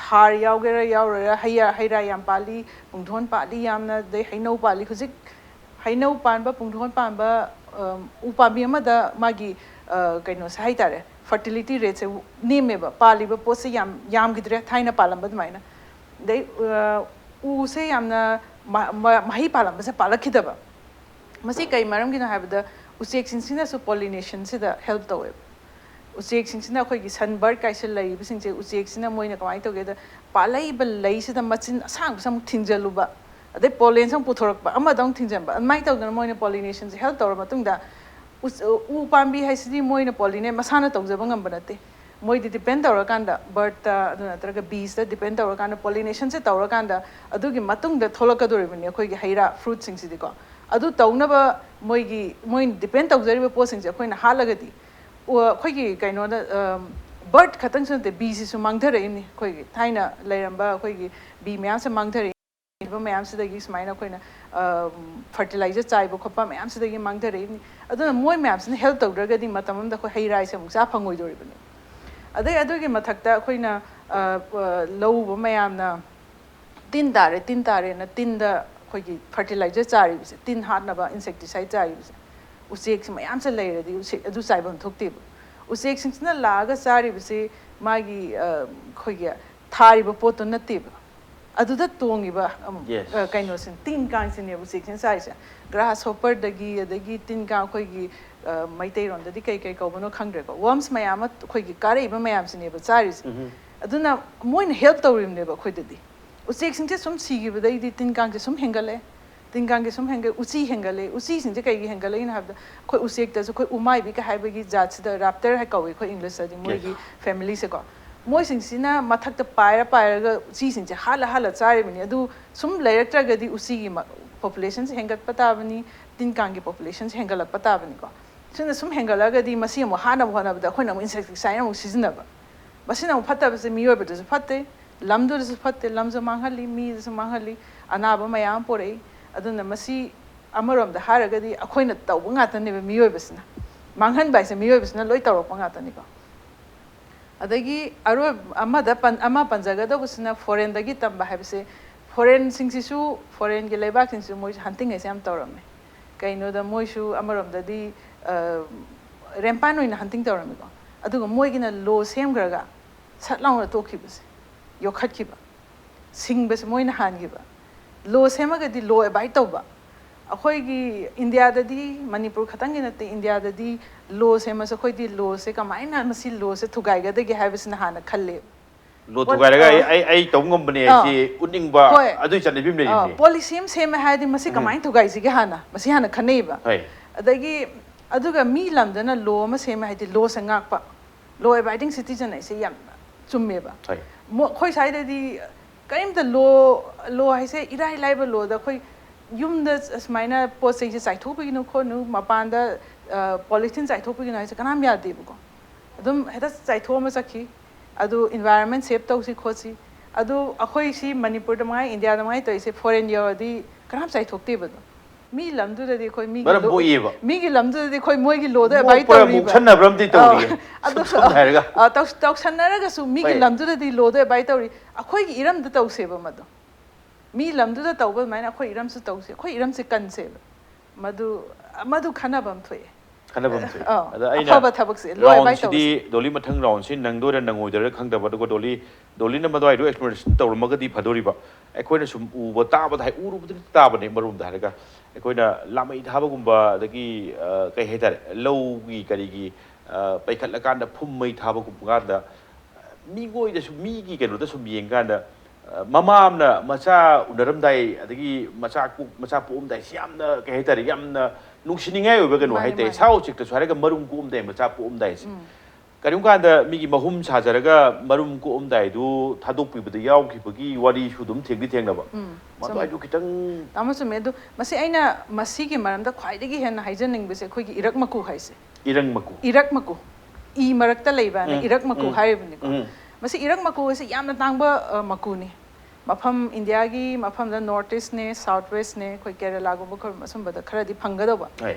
ꯍꯥꯔ ꯌꯥꯎꯒꯦꯔꯥ ꯌꯥꯎꯔꯣꯏꯔꯥ ꯍꯩ ꯔꯥ ꯌꯥꯝ ꯄꯥꯜꯂꯤ ꯄꯨꯡꯗꯣꯟ ꯄꯥꯜꯂꯤ ꯌꯥꯝꯅ ꯑꯗꯩ ꯍꯩꯅꯧ ꯄꯥꯜꯂꯤ ꯍꯧꯖꯤꯛ ꯍꯩꯅꯧ ꯄꯥꯟꯕ ꯄꯨꯡꯗꯣꯟ ꯄꯥꯟꯕ ꯎ ꯄꯥꯝꯕꯤ ꯑꯃꯗ ꯃꯥꯒꯤ ꯀꯩꯅꯣꯁꯦ ꯍꯥꯏꯇꯥꯔꯦ ꯐꯔꯇꯤꯂꯤꯇꯤ ꯔꯦꯠꯁꯦ ꯅꯦꯝꯃꯦꯕ ꯄꯥꯜꯂꯤꯕ ꯄꯣꯠꯁꯦ ꯌꯥꯝꯈꯤꯗ꯭ꯔꯦ ꯊꯥꯏꯅ ꯄꯥꯜꯂꯝꯕ ꯑꯗꯨꯃꯥꯏꯅ ꯑꯗꯩ ꯎꯁꯦ ꯌꯥꯝꯅ ꯃꯍꯩ ꯄꯥꯜꯂꯝꯕꯁꯦ ꯄꯥꯜꯂꯛꯈꯤꯗꯕ ꯃꯁꯤ ꯀꯩ ꯃꯔꯝꯒꯤꯅꯣ ꯍꯥꯏꯕꯗ ꯎꯆꯦꯛꯁꯤꯡꯁꯤꯅꯁꯨ ꯄꯣꯂꯤꯅꯦꯁꯟꯁꯤꯗ ꯍꯦꯜꯞ ꯇꯧꯋꯦꯕ ꯎꯆꯦꯛꯁꯤꯡꯁꯤꯅ ꯑꯩꯈꯣꯏꯒꯤ ꯁꯟꯕꯔꯠ ꯀꯥꯏꯁꯦ ꯂꯩꯔꯤꯕꯁꯤꯡꯁꯦ ꯎꯆꯦꯛꯁꯤꯅ ꯃꯣꯏꯅ ꯀꯃꯥꯏꯅ ꯇꯧꯒꯦꯗ ꯄꯥꯜꯂꯛꯏꯕ ꯂꯩꯁꯤꯗ ꯃꯆꯤꯟ ꯑꯁꯥꯡꯕꯁꯦ ꯑꯃꯨꯛ ꯊꯤꯡꯖꯜꯂꯨꯕ ꯑꯗꯩ ꯄꯣꯂꯦꯟꯁꯦ ꯑꯃꯨꯛ ꯄꯨꯊꯣꯔꯛꯄ ꯑꯃꯗ ꯑꯃꯨꯛ ꯊꯤꯡꯖꯟꯕ ꯑꯗꯨꯃꯥꯏꯅ ꯇꯧꯗꯅ ꯃꯣꯏꯅ ꯄꯣꯂꯤꯅꯦꯁꯟꯁꯦ ꯍꯦꯜꯞ ꯇꯧꯔ ꯃꯇꯨꯡꯗ ꯎ ꯄꯥꯝꯕꯤ ꯍꯥꯏꯁꯤꯗꯤ ꯃꯣꯏꯅ ꯄꯣꯂꯤꯅꯦꯠ ꯃꯁꯥꯅ ꯇꯧꯖꯕ ꯉꯝꯕ ꯅꯠꯇꯦ ꯃꯣꯏꯗꯤ ꯗꯤꯄꯦꯟ ꯇꯧꯔꯀꯥꯟꯗ ꯕꯔꯠꯇ ꯑꯗꯨ ꯅꯠꯇ꯭ꯔꯒ ꯕꯤꯁꯇ ꯗꯤꯄꯦꯟ ꯇꯧꯔꯀꯥꯟda ꯄꯣꯂꯤꯅꯦꯁꯟꯁꯦ ꯇꯧꯔꯀꯥꯟꯗ ꯑꯗꯨꯒꯤ ꯃꯇꯨꯡꯗ ꯊꯣꯛꯂꯛꯀꯗꯣꯔꯤꯕꯅꯤ ꯑꯩꯈꯣꯏꯒꯤ ꯍꯩ ꯔꯥ ꯐ꯭ꯔꯨꯠꯁꯤꯡꯁꯤꯗꯤꯀꯣ ꯑꯗꯨ ꯇꯧꯅꯕ ꯃꯣꯏꯅ ꯗꯤꯄꯦꯟ ꯇꯧꯖꯔꯤꯕ ꯄꯣꯠꯁꯤꯡꯁꯦ ꯑꯩꯈꯣꯏꯅ ꯍꯥꯠꯂꯒꯗꯤ ꯑꯩꯈꯣꯏꯒꯤ ꯀꯩꯅꯣꯗ ꯕꯔꯠ ꯈꯛꯇꯪꯁꯨ ꯅꯠꯇꯦ ꯕꯤꯁꯤꯁꯨ ꯃꯥꯡꯊꯔꯛꯏꯅꯤ ꯑꯩꯈꯣꯏꯒꯤ ꯊꯥꯏꯅ ꯂꯩꯔꯝꯕ ꯑꯩꯈꯣꯏꯒꯤ ꯕꯤ ꯃꯌꯥꯝꯁꯦ ꯃꯥꯡꯊꯔꯛꯏꯕ ꯃꯌꯥꯝꯁꯤꯗꯒꯤ ꯁꯨꯃꯥꯏꯅ ꯑꯩꯈꯣꯏꯅ ꯐꯔꯇꯤꯂꯥꯏꯖꯔ ꯆꯥꯏꯕ ꯈꯣꯠꯄ ꯃꯌꯥꯝꯁꯤꯗꯒꯤ ꯃꯥꯡꯊꯔꯛꯏꯕꯅꯤ ꯑꯗꯨꯅ ꯃꯣꯏ ꯃꯌꯥꯝꯁꯤꯅ ꯍꯦꯜꯞ ꯇꯧꯗ꯭ꯔꯒꯗꯤ ꯃꯇꯝ ꯑꯃꯗ ꯑꯩꯈꯣꯏ ꯍꯩ ꯔꯥꯁꯦ ꯑꯃꯨꯛ ꯆꯥ ꯐꯪꯉꯣꯏꯗꯣꯔꯤꯕꯅꯤ ꯑꯗꯩ ꯑꯗꯨꯒꯤ ꯃꯊꯛꯇ ꯑꯩꯈꯣꯏꯅ ꯂꯧꯎꯕ ꯃꯌꯥꯝꯅ ꯇꯤꯟ ꯇꯥꯔꯦꯅ ꯇꯤꯟꯗ ꯑꯩꯈꯣꯏꯒꯤ ꯐꯔꯇꯤꯂꯥꯏꯖꯔ ꯆꯥꯔꯤꯕꯁꯦ ꯇꯤꯟ ꯍꯥꯠꯅꯕ ꯏꯟꯁꯦꯛꯇꯤꯁꯥꯏꯠ ꯆꯥꯔꯤꯕꯁꯦ ꯎꯆꯦꯛꯁꯦ ꯃꯌꯥꯝꯁꯦ ꯂꯩꯔꯗꯤ ꯑꯗꯨ ꯆꯥꯏꯐꯝ ꯊꯣꯛꯇꯦꯕ ꯎꯆꯦꯛꯁꯤꯡꯁꯤꯅ ꯂꯥꯛꯑꯒ ꯆꯥꯔꯤꯕꯁꯤ ꯃꯥꯒꯤ ꯑꯩꯈꯣꯏꯒꯤ ꯊꯥꯔꯤꯕ ꯄꯣꯠꯇꯣ ꯅꯠꯇꯦꯕ ꯑꯗꯨꯗ ꯇꯣꯡꯉꯤꯕ ꯀꯩꯅꯣꯁꯤ ꯇꯤꯟ ꯀꯥꯡꯁꯤꯅꯦꯕ ꯎꯆꯦꯛꯁꯤꯅ ꯆꯥꯔꯤꯁꯦ ꯒ꯭ꯔꯥꯁ ꯍꯣꯄꯔꯗꯒꯤ ꯑꯗꯒꯤ ꯇꯤꯟ ꯀꯥꯡ ꯑꯩꯈꯣꯏꯒꯤ ꯃꯩꯇꯩꯔꯣꯟꯗꯗꯤ ꯀꯩ ꯀꯧꯕꯅꯣ ꯈꯪꯗ꯭ꯔꯦꯀꯣ ꯋꯥꯔꯝꯁ ꯃꯌꯥꯝ ꯑꯃ ꯑꯩꯈꯣꯏꯒꯤ ꯀꯥꯔꯛꯏꯕ ꯃꯌꯥꯝꯁꯤꯅꯦꯕ ꯆꯥꯔꯤꯁꯦ ꯑꯗꯨꯅ ꯃꯣꯏꯅ ꯍꯦꯜꯞ ꯇꯧꯔꯤꯕꯅꯦꯕ ꯑꯩꯈꯣꯏꯗꯗꯤ ꯎꯆꯦꯛꯁꯤꯡꯁꯦ ꯁꯨꯝ ꯁꯤꯈꯤꯕꯗꯩꯗꯤ ꯇꯤꯟ ꯀꯥꯡꯁꯦ ꯁꯨꯝ ꯍꯦꯟꯒꯠꯂꯛꯑꯦ ꯇꯤꯟ ꯀꯥꯡꯁꯦ ꯁꯨꯝ ꯎꯆꯤ ꯍꯦꯟꯒꯠꯂꯛꯑꯦ ꯎꯆꯤꯁꯤꯡꯁꯦ ꯀꯩꯒꯤ ꯍꯦꯟꯒꯠꯂꯛꯏꯅꯣ ꯍꯥꯏꯕꯗ ꯑꯩꯈꯣꯏ ꯎꯆꯦꯛꯇꯁꯨ ꯑꯩꯈꯣꯏ ꯎꯃꯥꯏꯕꯤꯒ ꯍꯥꯏꯕꯒꯤ ꯖꯥꯠꯁꯤꯗ ꯔꯥꯞꯇꯔ ꯀꯧꯏ ꯑꯩꯈꯣꯏ ꯏꯪꯂꯤꯁꯇꯗꯤ ꯃꯣꯏꯒꯤ ꯐꯦꯃꯤꯂꯤꯁꯦꯀꯣ ꯃꯣꯏꯁꯤꯡꯁꯤꯅ ꯃꯊꯛꯇ ꯄꯥꯏꯔꯒ ꯎꯆꯤꯁꯤꯡꯁꯦ ꯍꯥꯠꯂ ꯆꯥꯔꯤꯕꯅꯤ ꯑꯗꯨ ꯁꯨꯝ ꯂꯩꯔꯛꯇ꯭ꯔꯒꯗꯤ ꯎꯆꯤꯒꯤ ꯄꯣꯄꯨꯂꯦꯁꯟꯁꯦ ꯍꯦꯟꯒꯠꯄ ꯇꯥꯕꯅꯤ ꯇꯤꯟ ꯀꯥꯡꯒꯤ ꯄꯣꯄꯨꯂꯦꯁꯟꯁꯦ ꯍꯦꯟꯒꯠꯂꯛꯄ ꯇꯥꯕꯅꯤꯀꯣ ꯁꯤꯅ ꯁꯨꯝ ꯍꯦꯟꯒꯠꯂꯒꯗꯤ ꯃꯁꯤ ꯑꯃꯨꯛ ꯍꯥꯠꯅꯕ ꯍꯣꯠꯅꯕꯗ ꯑꯩꯈꯣꯏꯅ ꯑꯃꯨꯛ ꯏꯟꯁꯦꯛꯇꯤꯁꯥꯏꯠ ꯑꯃꯨꯛ ꯁꯤꯖꯤꯟꯅꯕ ꯃꯁꯤꯅ ꯑꯃꯨꯛ ꯐꯠꯇꯕꯁꯦ ꯃꯤꯑꯣꯏꯕꯗꯁꯨ ꯐꯠꯇꯦ ꯂꯝꯗꯨꯗꯁꯨ ꯐꯠꯇꯦ ꯂꯝꯁꯨ ꯃꯥꯡꯍꯜꯂꯤ ꯃꯤꯗꯁꯨ ꯃꯥꯡꯍꯜꯂꯤ ꯑꯅꯥꯕ ꯃꯌꯥꯝ ꯑꯃ ꯄꯣꯔꯛꯏ ꯑꯗꯨꯅ ꯃꯁꯤ ꯑꯃꯔꯣꯝꯗ ꯍꯥꯏꯔꯒꯗꯤ ꯑꯩꯈꯣꯏꯅ ꯇꯧꯕ ꯉꯥꯛꯇꯅꯦꯕ ꯃꯤꯑꯣꯏꯕꯁꯤꯅ ꯃꯥꯡꯍꯟꯕ ꯍꯥꯏꯁꯦ ꯃꯤꯑꯣꯏꯕꯁꯤꯅ ꯂꯣꯏ ꯇꯧꯔꯛꯄ ꯉꯥꯛꯇꯅꯤꯀꯣ ꯑꯗꯒꯤ ꯑꯃ ꯄꯟꯖꯒꯗꯧꯕꯁꯤꯅ ꯐꯣꯔꯦꯟꯗꯒꯤ ꯇꯝꯕ ꯍꯥꯏꯕꯁꯦ ꯐꯣꯔꯦꯟꯁꯤꯡꯁꯤꯁꯨ ꯐꯣꯔꯦꯟꯒꯤ ꯂꯩꯕꯥꯛꯁꯤꯡꯁꯤꯁꯨ ꯃꯣꯏꯁꯨ ꯍꯟꯇꯤꯡ ꯍꯥꯏꯁꯦ ꯌꯥꯝ ꯇꯧꯔꯝꯃꯦ ꯀꯩꯅꯣꯗ ꯃꯣꯏꯁꯨ ꯑꯃꯔꯣꯝꯗꯗꯤ ꯔꯦꯝꯄꯥꯟ ꯑꯣꯏꯅ ꯍꯟꯇꯤꯡ ꯇꯧꯔꯝꯃꯤꯀꯣ ꯑꯗꯨꯒ ꯃꯣꯏꯒꯤꯅ ꯂꯣ ꯁꯦꯝꯈ꯭ꯔꯒ ꯁꯠ ꯂꯥꯎꯅ ꯇꯣꯛꯈꯤꯕꯁꯦ ꯌꯣꯛꯈꯠꯈꯤꯕ ꯁꯤꯡꯕꯁꯦ ꯃꯣꯏꯅ ꯍꯥꯟꯈꯤꯕ ꯂꯣ ꯁꯦꯝꯃꯒꯗꯤ ꯂꯣ ꯑꯦꯕꯥꯏꯠ ꯇꯧꯕ ꯑꯩꯈꯣꯏꯒꯤ ꯏꯟꯗꯤꯌꯥꯗꯗꯤ ꯃꯅꯤꯄꯨꯔ ꯈꯛꯇꯪꯒꯤ ꯅꯠꯇꯦ ꯏꯟꯗꯤꯌꯥꯗꯗꯤ ꯂꯣ ꯁꯦꯝꯃꯁꯨ ꯑꯩꯈꯣꯏꯗꯤ ꯂꯣꯁꯦ ꯀꯃꯥꯏꯅ ꯃꯁꯤ ꯂꯣꯁꯦ ꯊꯨꯒꯥꯏꯒꯗꯒꯦ ꯍꯥꯏꯕꯁꯤꯅ ꯍꯥꯟꯅ ꯈꯜꯂꯦꯕ ꯂꯣ ꯊꯨꯒꯥꯏꯔꯒ ꯑꯩ ꯇꯧ ꯉꯝꯕꯅꯦ ꯁꯤ ꯎꯠꯅꯤꯡꯕ ꯑꯗꯨꯏ ꯆꯠꯅꯕꯤ ꯑꯃ ꯂꯩꯔꯤꯅꯤ ꯄꯣꯂꯤꯁꯤ ꯑꯃ ꯁꯦꯝꯃꯦ ꯍꯥꯏꯔꯗꯤ ꯃꯁꯤ ꯀꯃꯥꯏꯅ ꯊꯨꯒꯥꯏꯁꯤꯒꯦ ꯃꯁꯤ ꯍꯥꯟꯅ ꯈꯟꯅꯩꯕ ꯑꯗꯒꯤ ꯑꯗꯨꯒ ꯃꯤ ꯂꯝꯗꯅ ꯂꯣ ꯑꯃ ꯁꯦꯝꯃꯦ ꯍꯥꯏꯗꯤ ꯂꯣꯁꯦ ꯉꯥꯛꯄ ꯂꯣ ꯑꯦꯕꯥꯏꯗꯤꯡ ꯁꯤꯇꯤꯖꯟ ꯍꯥꯏꯁꯦ ꯌꯥꯝꯅ ꯆꯨꯝꯃꯦꯕ ꯑꯩꯈꯣꯏ ꯁ꯭ꯋꯥꯏꯗꯗꯤ ꯀꯔꯤꯝꯇ ꯂꯣ ꯍꯥꯏꯁꯦ ꯏꯔꯥꯏ ꯂꯥꯏꯕ ꯂꯣꯗ ꯑꯩꯈꯣꯏ ꯌꯨꯝꯗ ꯁꯨꯃꯥꯏꯅ ꯄꯣꯠ ꯆꯩꯁꯦ ꯆꯥꯏꯊꯣꯛꯄꯤꯒꯅꯨ ꯈꯣꯠꯅꯨ ꯃꯄꯥꯟꯗ ꯄꯣꯂꯤꯊꯤꯟ ꯆꯥꯏꯊꯣꯛꯄꯤꯒꯅꯨ ꯍꯥꯏꯁꯦ ꯀꯅꯥꯝ ꯌꯥꯗꯦꯕꯀꯣ ꯑꯗꯨꯝ ꯍꯦꯛꯇ ꯆꯥꯏꯊꯣꯛꯑꯃ ꯆꯠꯈꯤ ꯑꯗꯨ ꯏꯟꯚꯥꯏꯔꯟꯃꯦꯟ ꯁꯦꯞ ꯇꯧꯁꯤ ꯈꯣꯠꯁꯤ ꯑꯗꯨ ꯑꯩꯈꯣꯏ ꯁꯤ ꯃꯅꯤꯄꯨꯔꯗ ꯃꯉꯥꯏ ꯏꯟꯗꯤꯌꯥꯗ ꯃꯉꯥꯏ ꯇꯧꯔꯤꯁꯦ ꯐꯣꯔꯦꯟ ꯌꯧꯔꯗꯤ ꯀꯅꯥꯝ ꯆꯥꯏꯊꯣꯛꯇꯦꯕꯗꯣ ꯃꯤ ꯂꯝꯗꯨꯗꯗꯤ ꯑꯩꯈꯣꯏ ꯃꯤꯒꯤ ꯂꯝꯗꯨꯗꯗꯤ ꯑꯩꯈꯣꯏ ꯃꯣꯏꯒꯤ ꯂꯣꯗ ꯑꯦꯕꯥꯏ ꯇꯧꯔꯤꯕ ꯇꯧꯁꯟꯅꯔꯒꯁꯨ ꯃꯤꯒꯤ ꯂꯝꯗꯨꯗꯗꯤ ꯂꯣꯗ ꯑꯦꯕꯥꯏ ꯇꯧꯔꯤ ꯑꯩꯈꯣꯏꯒꯤ ꯏꯔꯝꯗ ꯇꯧꯁꯦꯕ ꯃꯗꯣ ꯃꯤ ꯂꯝꯗꯨꯗ ꯇꯧꯕ ꯑꯗꯨꯃꯥꯏꯅ ꯑꯩꯈꯣꯏ ꯏꯔꯝꯁꯨ ꯇꯧꯁꯦ ꯑꯩꯈꯣꯏ ꯏꯔꯝꯁꯦ ꯀꯟꯁꯦꯕ ꯃꯗꯨ ꯈꯟꯅꯕ ꯑꯃ ꯊꯣꯛꯑꯦ ꯈꯟꯅꯕ ꯑꯃ ꯊꯣꯛꯑꯦ ꯑꯗ ꯑꯩꯅ ꯑꯐꯕ ꯊꯕꯛꯁꯦ ꯂꯣ ꯑꯦꯕꯥꯏ ꯔꯥꯎꯟꯁꯤꯗꯤ ꯗꯣꯂꯤ ꯃꯊꯪ ꯔꯥꯎꯟꯁꯤ ꯅꯪꯗꯣꯏꯔ ꯅꯪꯉꯣꯏꯗꯣꯏꯔ ꯈꯪꯗꯕ ꯑꯗꯨꯒ ꯗꯣꯂꯤꯅ ꯃꯗꯨꯋꯥꯏꯗꯣ ꯑꯦꯛꯁꯄ꯭ꯂꯦꯅꯦꯁꯟ ꯇꯧꯔꯝꯃꯒꯗꯤ ꯐꯗꯣꯔꯤꯕ ꯑꯩꯈꯣꯏꯅ ꯁꯨꯝ ꯎꯕ ꯇꯥꯕꯗ ꯎꯔꯨꯕꯗꯤ ꯇꯥꯕꯅꯦ ꯃꯔꯣꯝꯗ ꯍꯥꯏꯔꯒ ꯑꯩꯈꯣꯏꯅ ꯂꯥꯃꯩ ꯊꯥꯕꯒꯨꯝꯕ ꯑꯗꯒꯤ ꯀꯩ ꯍꯥꯏꯇꯥꯔꯦ ꯂꯧꯒꯤ ꯀꯔꯤꯒꯤ ꯄꯩꯈꯠꯂꯀꯥꯟꯗ ꯐꯨꯝ ꯃꯩ ꯊꯥꯕꯒꯨꯝꯕ ꯀꯥꯟꯗ ꯃꯤꯒꯣꯏꯗꯁꯨ ꯃꯤꯒꯤ ꯀꯩꯅꯣꯗ ꯁꯨꯝ ꯌꯦꯡꯀꯥꯟꯗ ꯃꯃꯥ ꯑꯃꯅ ꯃꯆꯥ ꯎꯅꯔꯝꯗꯥꯏ ꯑꯗꯒꯤ ꯃꯆा ꯄꯣꯛꯑꯝꯗꯥꯏ ꯁꯤ ꯌꯥꯝꯅ ꯀꯩ ꯍꯥꯏꯇꯥꯔꯦ ꯌꯥꯝꯅ ꯅꯨꯡꯁꯤꯅꯤꯡꯉꯥꯏ ꯑꯣꯏꯕ ꯀꯩꯅꯣ ꯍꯥꯏꯇꯥꯔꯦ ꯁꯥ ꯎꯆꯦꯛꯇꯁꯨ ꯍꯥꯏꯔꯒ ꯃꯔꯨꯝ ꯀꯣꯛꯑꯝꯗꯥꯏ ꯃꯆꯥ ꯄꯣꯛꯑꯝꯗꯥꯏꯁꯦ ꯀꯔꯤꯒꯨꯝꯕ ꯀꯥꯟꯗ ꯃꯤꯒꯤ ꯃꯍꯨꯝ ꯁꯥꯖꯔꯒ ꯃꯔꯨꯝ ꯀꯣꯛꯑꯝꯗꯥꯏꯗꯨ ꯊꯥꯗꯣꯛꯄꯤꯕꯗ ꯌꯥꯎꯈꯤꯕꯒꯤ ꯋꯥꯔꯤꯁꯨ ꯑꯗꯨꯝ ꯊꯦꯡꯅꯕ ꯃꯗꯨꯋꯥꯏꯗꯨ ꯈꯤꯇꯪ ꯌꯥꯝꯅ ꯆꯨꯝꯃꯦ ꯑꯗꯨ ꯑꯩꯅ ꯃꯁꯤꯒꯤ ꯃꯔꯝꯗ ꯈ꯭ꯋꯥꯏꯗꯒꯤ ꯍꯦꯟꯅ ꯍꯥꯏꯖꯅꯤꯡꯕꯁꯦ ꯑꯩꯈꯣꯏꯒꯤ ꯏꯔꯛ ꯃꯀꯨ ꯍꯥꯏꯁꯦ ꯏꯔꯛ ꯃꯀꯨ ꯏ ꯃꯔꯛꯇ ꯂꯩꯕꯅ ꯏꯔꯛ ꯃꯀꯨ ꯍꯥꯏꯔꯤꯕꯅꯤꯀꯣ ꯃꯁꯤ ꯏꯔꯛ ꯃꯀꯨ ꯑꯁꯤ ꯌꯥꯝꯅ ꯇꯥꯡꯕ ꯃꯀꯨꯅꯤ ꯃꯐꯝ ꯏꯟꯗꯤꯌꯥꯒꯤ ꯃꯐꯝꯗ ꯅꯣꯔꯠ ꯏꯁꯅꯦ ꯁꯥꯎꯠ ꯋꯦꯁꯅꯦ ꯑꯩꯈꯣꯏ ꯀꯦꯔꯂꯥꯒꯨꯝꯕ ꯑꯁꯨꯝꯕꯗ ꯈꯔꯗꯤ ꯐꯪꯒꯗꯧꯕ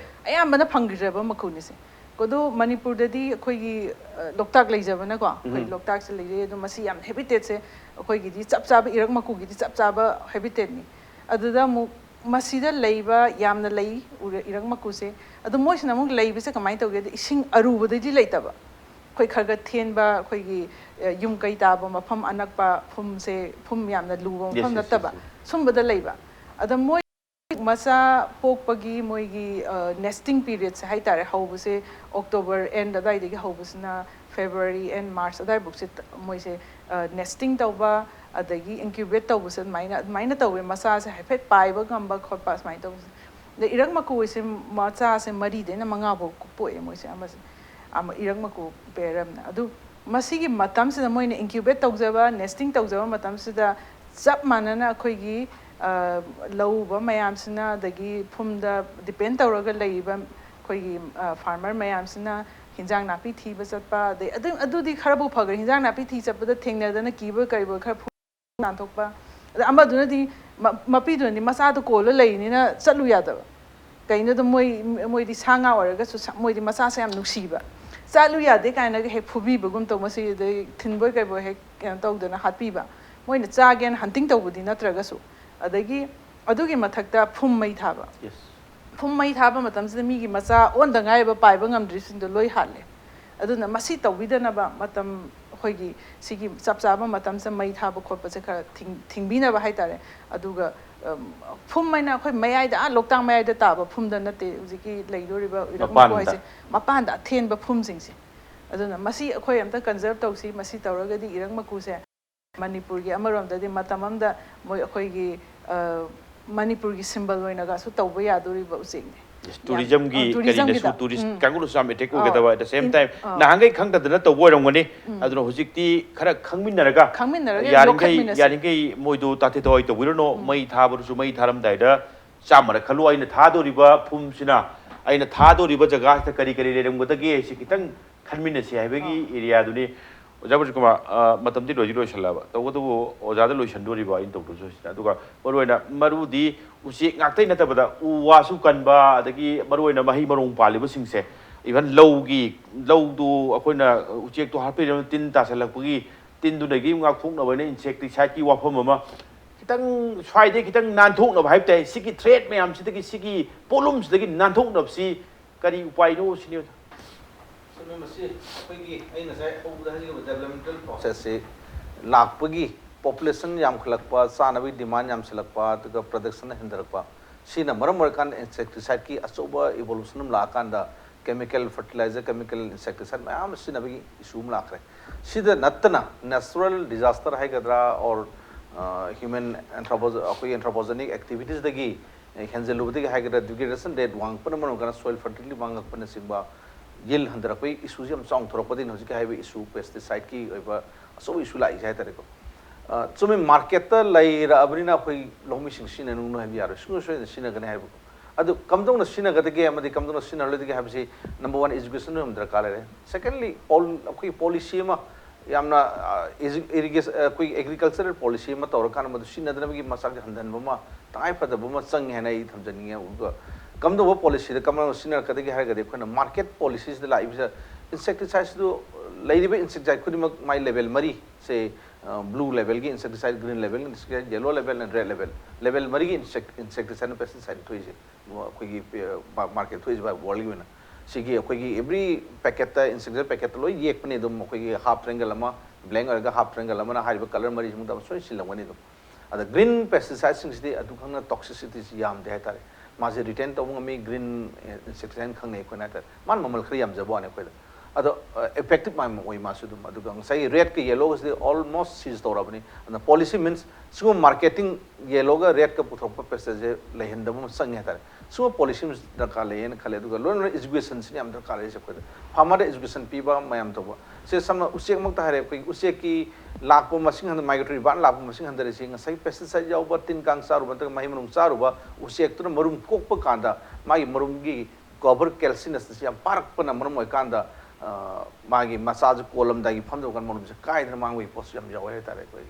ꯑꯌꯥꯝꯕꯅ ꯐꯪꯈꯤꯗ꯭ꯔꯕ ꯃꯀꯨꯅꯤꯁꯦ ꯑꯗꯨ ꯃꯅꯤꯄꯨꯔꯗꯗꯤ ꯑꯩꯈꯣꯏꯒꯤ ꯂꯣꯛꯇꯥꯛ ꯂꯩꯖꯕꯅꯀꯣ ꯑꯩꯈꯣꯏ ꯂꯣꯛꯇꯥꯛꯁꯦ ꯂꯩꯖꯩ ꯑꯗꯣ ꯃꯁꯤ ꯌꯥꯝ ꯍꯦꯕꯤꯇꯦꯠꯁꯦ ꯑꯩꯈꯣꯏꯒꯤꯗꯤ ꯆꯞ ꯆꯥꯕ ꯏꯔꯛ ꯃꯀꯨꯒꯤꯗꯤ ꯆꯞ ꯆꯥꯕ ꯍꯦꯕꯤꯇꯦꯠꯅꯤ ꯑꯗꯨꯗ ꯑꯃꯨꯛ ꯃꯁꯤꯗ ꯂꯩꯕ ꯌꯥꯝꯅ ꯂꯩ ꯏꯔꯛ ꯃꯀꯨꯁꯦ ꯑꯗꯣ ꯃꯣꯏꯁꯤꯅ ꯑꯃꯨꯛ ꯂꯩꯕꯁꯦ ꯀꯃꯥꯏꯅ ꯇꯧꯒꯦꯗ ꯏꯁꯤꯡ ꯑꯔꯨꯕꯗꯗꯤ ꯂꯩꯇꯕ ꯑꯩꯈꯣꯏ ꯈꯔ ꯊꯦꯟꯕ ꯑꯩꯈꯣꯏꯒꯤ ꯌꯨꯝ ꯀꯩ ꯇꯥꯕ ꯃꯐꯝ ꯑꯅꯛꯄ ꯐꯨꯝ ꯌꯥꯝꯅ ꯂꯨꯕ ꯃꯐꯝ ꯅꯠꯇꯕ ꯁꯨꯝꯕꯗ ꯂꯩꯕ ꯑꯗ ꯃꯣꯏ ꯃꯆꯥ ꯄꯣꯛꯄꯒꯤ ꯃꯣꯏꯒꯤ ꯅꯦꯁꯇꯤꯡ ꯄꯤꯔꯤꯌꯠꯁꯦ ꯍꯥꯏꯇꯥꯔꯦ ꯍꯧꯕꯁꯦ ꯑꯣꯛꯇꯣꯕꯔ ꯑꯦꯟ ꯑꯗꯨꯋꯥꯏꯗꯒꯤ ꯍꯧꯕꯁꯤꯅ ꯐꯦꯕ꯭ꯔꯨꯋꯥꯔꯤ ꯑꯦꯟ ꯃꯥꯔꯆ ꯑꯗꯨꯋꯥꯏꯐꯥꯎꯁꯦ ꯃꯣꯏꯁꯦ ꯅꯦꯁꯇꯤꯡ ꯇꯧꯕ ꯑꯗꯒꯤ ꯏꯟꯀ꯭ꯌꯨꯕꯦꯠ ꯇꯧꯕꯁꯦ ꯑꯗꯨꯃꯥꯏꯅ ꯇꯧꯋꯦ ꯃꯆꯥꯁꯦ ꯍꯥꯏꯐꯦꯠ ꯄꯥꯏꯕ ꯉꯝꯕ ꯈꯣꯠꯄ ꯁꯨꯃꯥꯏꯅ ꯇꯧꯕꯁꯦ ꯑꯗ ꯏꯔꯛ ꯃꯀꯨ ꯍꯥꯏꯁꯦ ꯃꯆꯥꯁꯦ 4ꯗꯩꯅ 5ꯐꯥꯎ ꯄꯣꯛꯑꯦ ꯃꯣꯏꯁꯦ ꯏꯔꯛ ꯃꯀꯨ ꯄꯦꯌꯔ ꯑꯃꯅ ꯑꯗꯨ ꯃꯁꯤꯒꯤ ꯃꯇꯝꯁꯤꯗ ꯃꯣꯏꯅ ꯏꯟꯀ꯭ꯌꯨꯕꯦꯠ ꯇꯧꯖꯕ ꯅꯦꯁꯇꯤꯡ ꯇꯧꯖꯕ ꯃꯇꯝꯁꯤꯗ ꯆꯞ ꯃꯥꯟꯅꯅ ꯑꯩꯈꯣꯏꯒꯤ ꯂꯧ ꯎꯕ ꯃꯌꯥꯝꯁꯤꯅ ꯑꯗꯒꯤ ꯐꯨꯝꯗ ꯗꯤꯄꯦꯟ ꯇꯧꯔꯒ ꯂꯩꯔꯤꯕ ꯑꯩꯈꯣꯏꯒꯤ ꯐꯥꯔꯃꯔ ꯃꯌꯥꯝꯁꯤꯅ hinjang napi thiba chatpa de adudi kharabu phagre hinjang napi thi chapda thengnadana kiba karibo khar nan thokpa amaduna di mapi duni masa to kola leini chatlu yadaba kaina do moi di sanga oraga su moi di masa sa yam nuksiba chatlu yade kaina he phubi bagum to masi de thinboy kai bo he tawdana hatpiba moi na chagen hunting tawbudi natraga su adagi adugi mathakta phum mai thaba yes phum mai thaba matamsida mi gi macha on da ngai ba pai ba ngam dri sin do loi halle aduna masi tawbidana ba matam hoigi sigi chapcha ba matam sa mai thaba khotpa se khara thingbina ba haitare aduga phum mai na khoi mayai da loktang mayai da ta ba phum da nate ujiki leidori ba irakma ko haise mapan da then ba phum sing se aduna masi khoi amta conserve tawsi masi tawraga di irakma ku se Manipur gi amarom da di matam amda moi khoi gi Manipur gi symbol oina ga su tawba yadori ba using tourism gi kari su tourist kangulu sam etek uga da at the same time na hangai khang da na tawbo rongani aduna hujikti khara khangminaraga yaringai moidu tate toy to wirno mai thabur su mai tharam dai da chamara khalu aina thadori ba phum sina aina thadori ba jaga ta kari kari lerem goda ge si kitang khanmina si haibegi area duni Brajakumar matam di loji loishalaba tawdu ojada loishandori ba in tawdu so aduga maruina marudi usi ngaktai natabada uwasu kanba adagi maruina mahi marong paliba singse even lowgi lowdu akoina uchek to hapi tin ta salakpugi tin du dagi ngak thokna bane insecticide ki wafam ama kitang swai kitang nan thokna bhaip tai siki threat mayam sidagi siki polums dagi nan thokna si kari upai no sini developmental process lakpagi population yam khalakpa sanabi demand yam silakpa to production hindarakpa sina maram markan insecticide ki asoba evolution lakanda chemical fertilizer, chemical insecticide, मैम सिनबी issue में लाख रहे. सीधे नत्तना natural disaster है कदरा और human anthropogenic activities दगी हैंज़ल लोगों है कदरा degradation rate वांग पर मनो करना soil fertility वांग पर सिंबा yield हंदरा कोई issue जी हम song थोड़ा पति नहीं हो जिका है भी issue pesticide की वह सब issue लाई जाए तेरे को. So मैं market लाई अबरी ना कोई लोग में शिंग ने नूनो है भी यार शिंग शोए शिंग करने है वो. अदु कम तो न शिंग करते के हम कम तो न शिंग हल्ले के है भी number one education में हम दरकार है. Secondly कोई policy में यामना irrigation कोई agricultural policy में तो और कान में शिंग नदन में की मसाक हंदन बमा ताई पता बमा संग है ना ये थम जनिए उनका कम तो वो policy कम तो शिंग करते के है करते कोई ना market policies de लाइफ से insecticides तो लाइरी पे insecticide खुद में my level मरी से blue level की insecticide, green level, yellow level and red level मरी की insecticide and pesticide तो इसे कोई market तो इसे वर्ल्ड में ना सीखिए कोई every packet insecticide packet लो ये एक पने दो कोई half triangle लम्बा blank और का half triangle लम्बा ना हाई color मरी जिसमें तब सोई सिलंग वनी दो अगर green pesticide सिंगसी अदु खंग toxicity से याम दे है तारे माजे retain तो वो हमें green insecticide खंग नहीं कोई ना तारे मान ममल खरी याम जब आने कोई अदो effective माय वही मासुद अदुगंग सही red के yellow is almost seized हो रहा बनी and the policy means सुबह marketing yellow का red का पुथों पर पैसे लेहन दबों संग है तारे सुबह policy में दरकार लेहन खाले अदुगा लोन education से हम दरकार ले सकते हैं हमारे education पीबा मायम तो वो से सम उसे एक मक्ता है कोई उसे की लाख पर मशीन हंदर migratory बान लाख पर मशीन हंदर ऐसे सही pesticide जाओ पर तीन कांग सारू बनते हैं महिमनुम सारू बा उसे एक तो न मरुम कोक पर कांदा माई मरुम की cover calcium से हम पार्क पर न मरुम वही कांदा मागी मसाज कोलम दागी फम दो कर मरुम से काय धर मांग वही पोस्ट हम जाओ है तारे कोई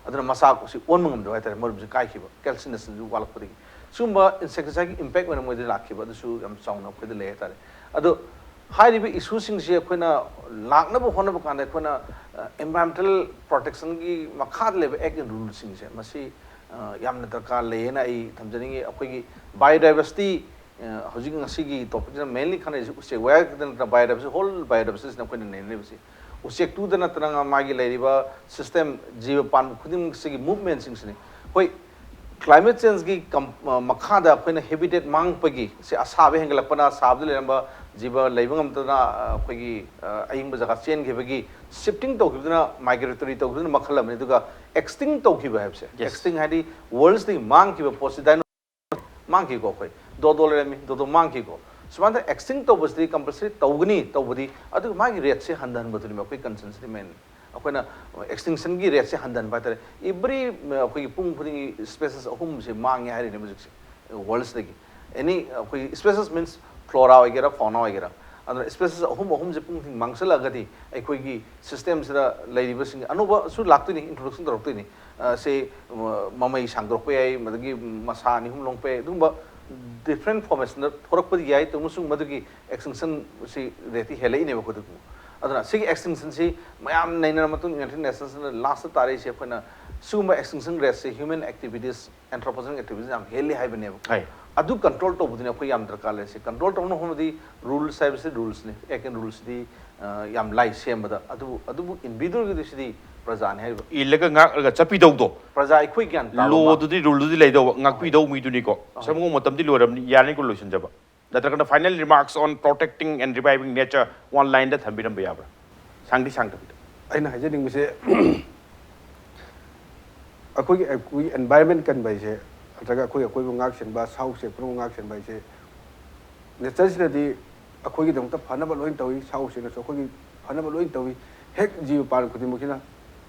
अदर मसाज को सी ओन मंगम दो है तारे मरुम से काय की बा कैल्शियम से जो वाला पड़ी सुंबा इंसेक्टिसाइड की इम्पैक्ट में मुझे लाख की बा तो हम साउंड अप कर ले है तारे अदो हाई भी इशू सिंग से कोई ना लाख न वो होने बकाने कोई ना environmental protection की मखाद ले एक रूल सिंग से मसी याम न दरकार ले ना ये थम जनेंगे अपने की biodiversity हौजिंग नसीगी टॉपिक ना mainly खाने उसे वायर कितना biodiversity whole biodiversity ना कोई नहीं नहीं बसी उसे एक टू दना तरंगा मागी ले रिबा system जीव पान खुदिंग से की movement सिंग से कोई climate change की मखादा अपने habitat मांग पगी से असाबे हेंगल अपना साबदे ले नंबर जीव लेबंग हम तना कोई की अयिंग बजाका चेन के बगी shifting तो कितना migratory तो कितना मखलम ने तो का extinct तो की बहब से extinct है दी worlds दी मांग की बपोसिदाइन मांग की को कोई $2 में दो मांग की को सुबह extinct तो बस दी compulsory तो उगनी तो बदी अदु मांग रेट से हंदन बदली में कोई consensus में अखोना extinction की रेट से हंदन बात है every कोई पुंग पुंगी species अहुम से मांग है ने मुझे worlds दी any कोई species means flora वगैरह fauna वगैरह अदर species अहुम से पुंग थिंग मांग से लगा थी एक कोई की system से लाइरी बस अनुभव सु लागतो नहीं introduction तो रखतो नहीं से ममई सांगरों पे आई मतलब कि मसानी हम लोग पे दूँगा different formation थोड़ा पद याई तो मुझे मतलब कि extinction से रहती है लेने में खुद को अदर सिग extinction से मैं नहीं ना मतलब international last तारीख से अपना सुबह extinction रेट से human activities anthropogenic activities हम हेले हाई बने वो अदु control तो बुद्धिने कोई याम दरकार ले से control तो उन्होंने हम दी rules है वैसे rules ने एक rules दी याम लाई से हम बता अदु individual की दूसरी प्रजान है ये लगा ngak चपी दो दो प्रजा एक कोई ज्ञान लो तो दी रूल तो दी ले दो ngak pi दो मी तो निको समूह मतम दी लोरम यानी को लोशन जब नत्रकन final remarks on protecting and reviving nature one line दा थंबिरम बयाब्रा सांगदी सांगद अइना हाइजनिंग से अखोई एनवायरनमेंट कन बाई से अतगा अखोई अखोई ngak chen ba sau se pro ngak chen bai se nature से दी अखोई की दमता फनबा लोइन तवी sau से न सो अखोई फनबा लोइन तवी हेक जीव पाल खुदी मुखिना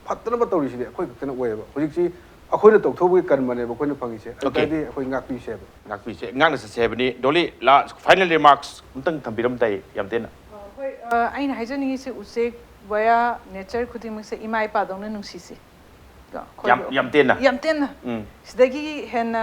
फत्तनबा तौरी से अखोई कतना ओएबा हुजिक अखोई तौथोबे कर्मने बखोई फंगी से अतदी अखोई ngakpi से ngak से बनी डोली ला फाइनल रिमार्क्स उतंग थंबिरम ताई याम देना होय आइन हाइजनिंग से उसे वया नेचर खुदी मुसे इमाई पादोंने नुसी से याम तेना सिदगी हेन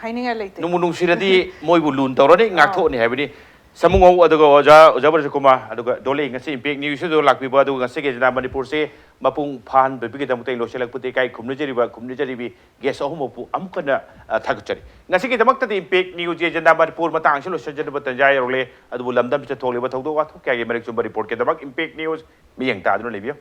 हाइनिंगा लेते नुमुनुंग सिरदी मोइबु लून तौरनी ngak थोनी हाइबनी Shamungou aduga oja Brajakumar aduga Dolly ngasi impact news do lakbi ba aduga ngasi ke jana Manipur se mapung phan be bi tamuk tai lo selak puti kai khumni jari bi ges ahum pu amkana thagchari ngasi ke tamak ta impact news je jana Manipur matang se lo sajana batanjai role adu lamdam se thole ba thogdo wa thok kya ge marik chumba report ke tamak impact news mi yang ta adu lebio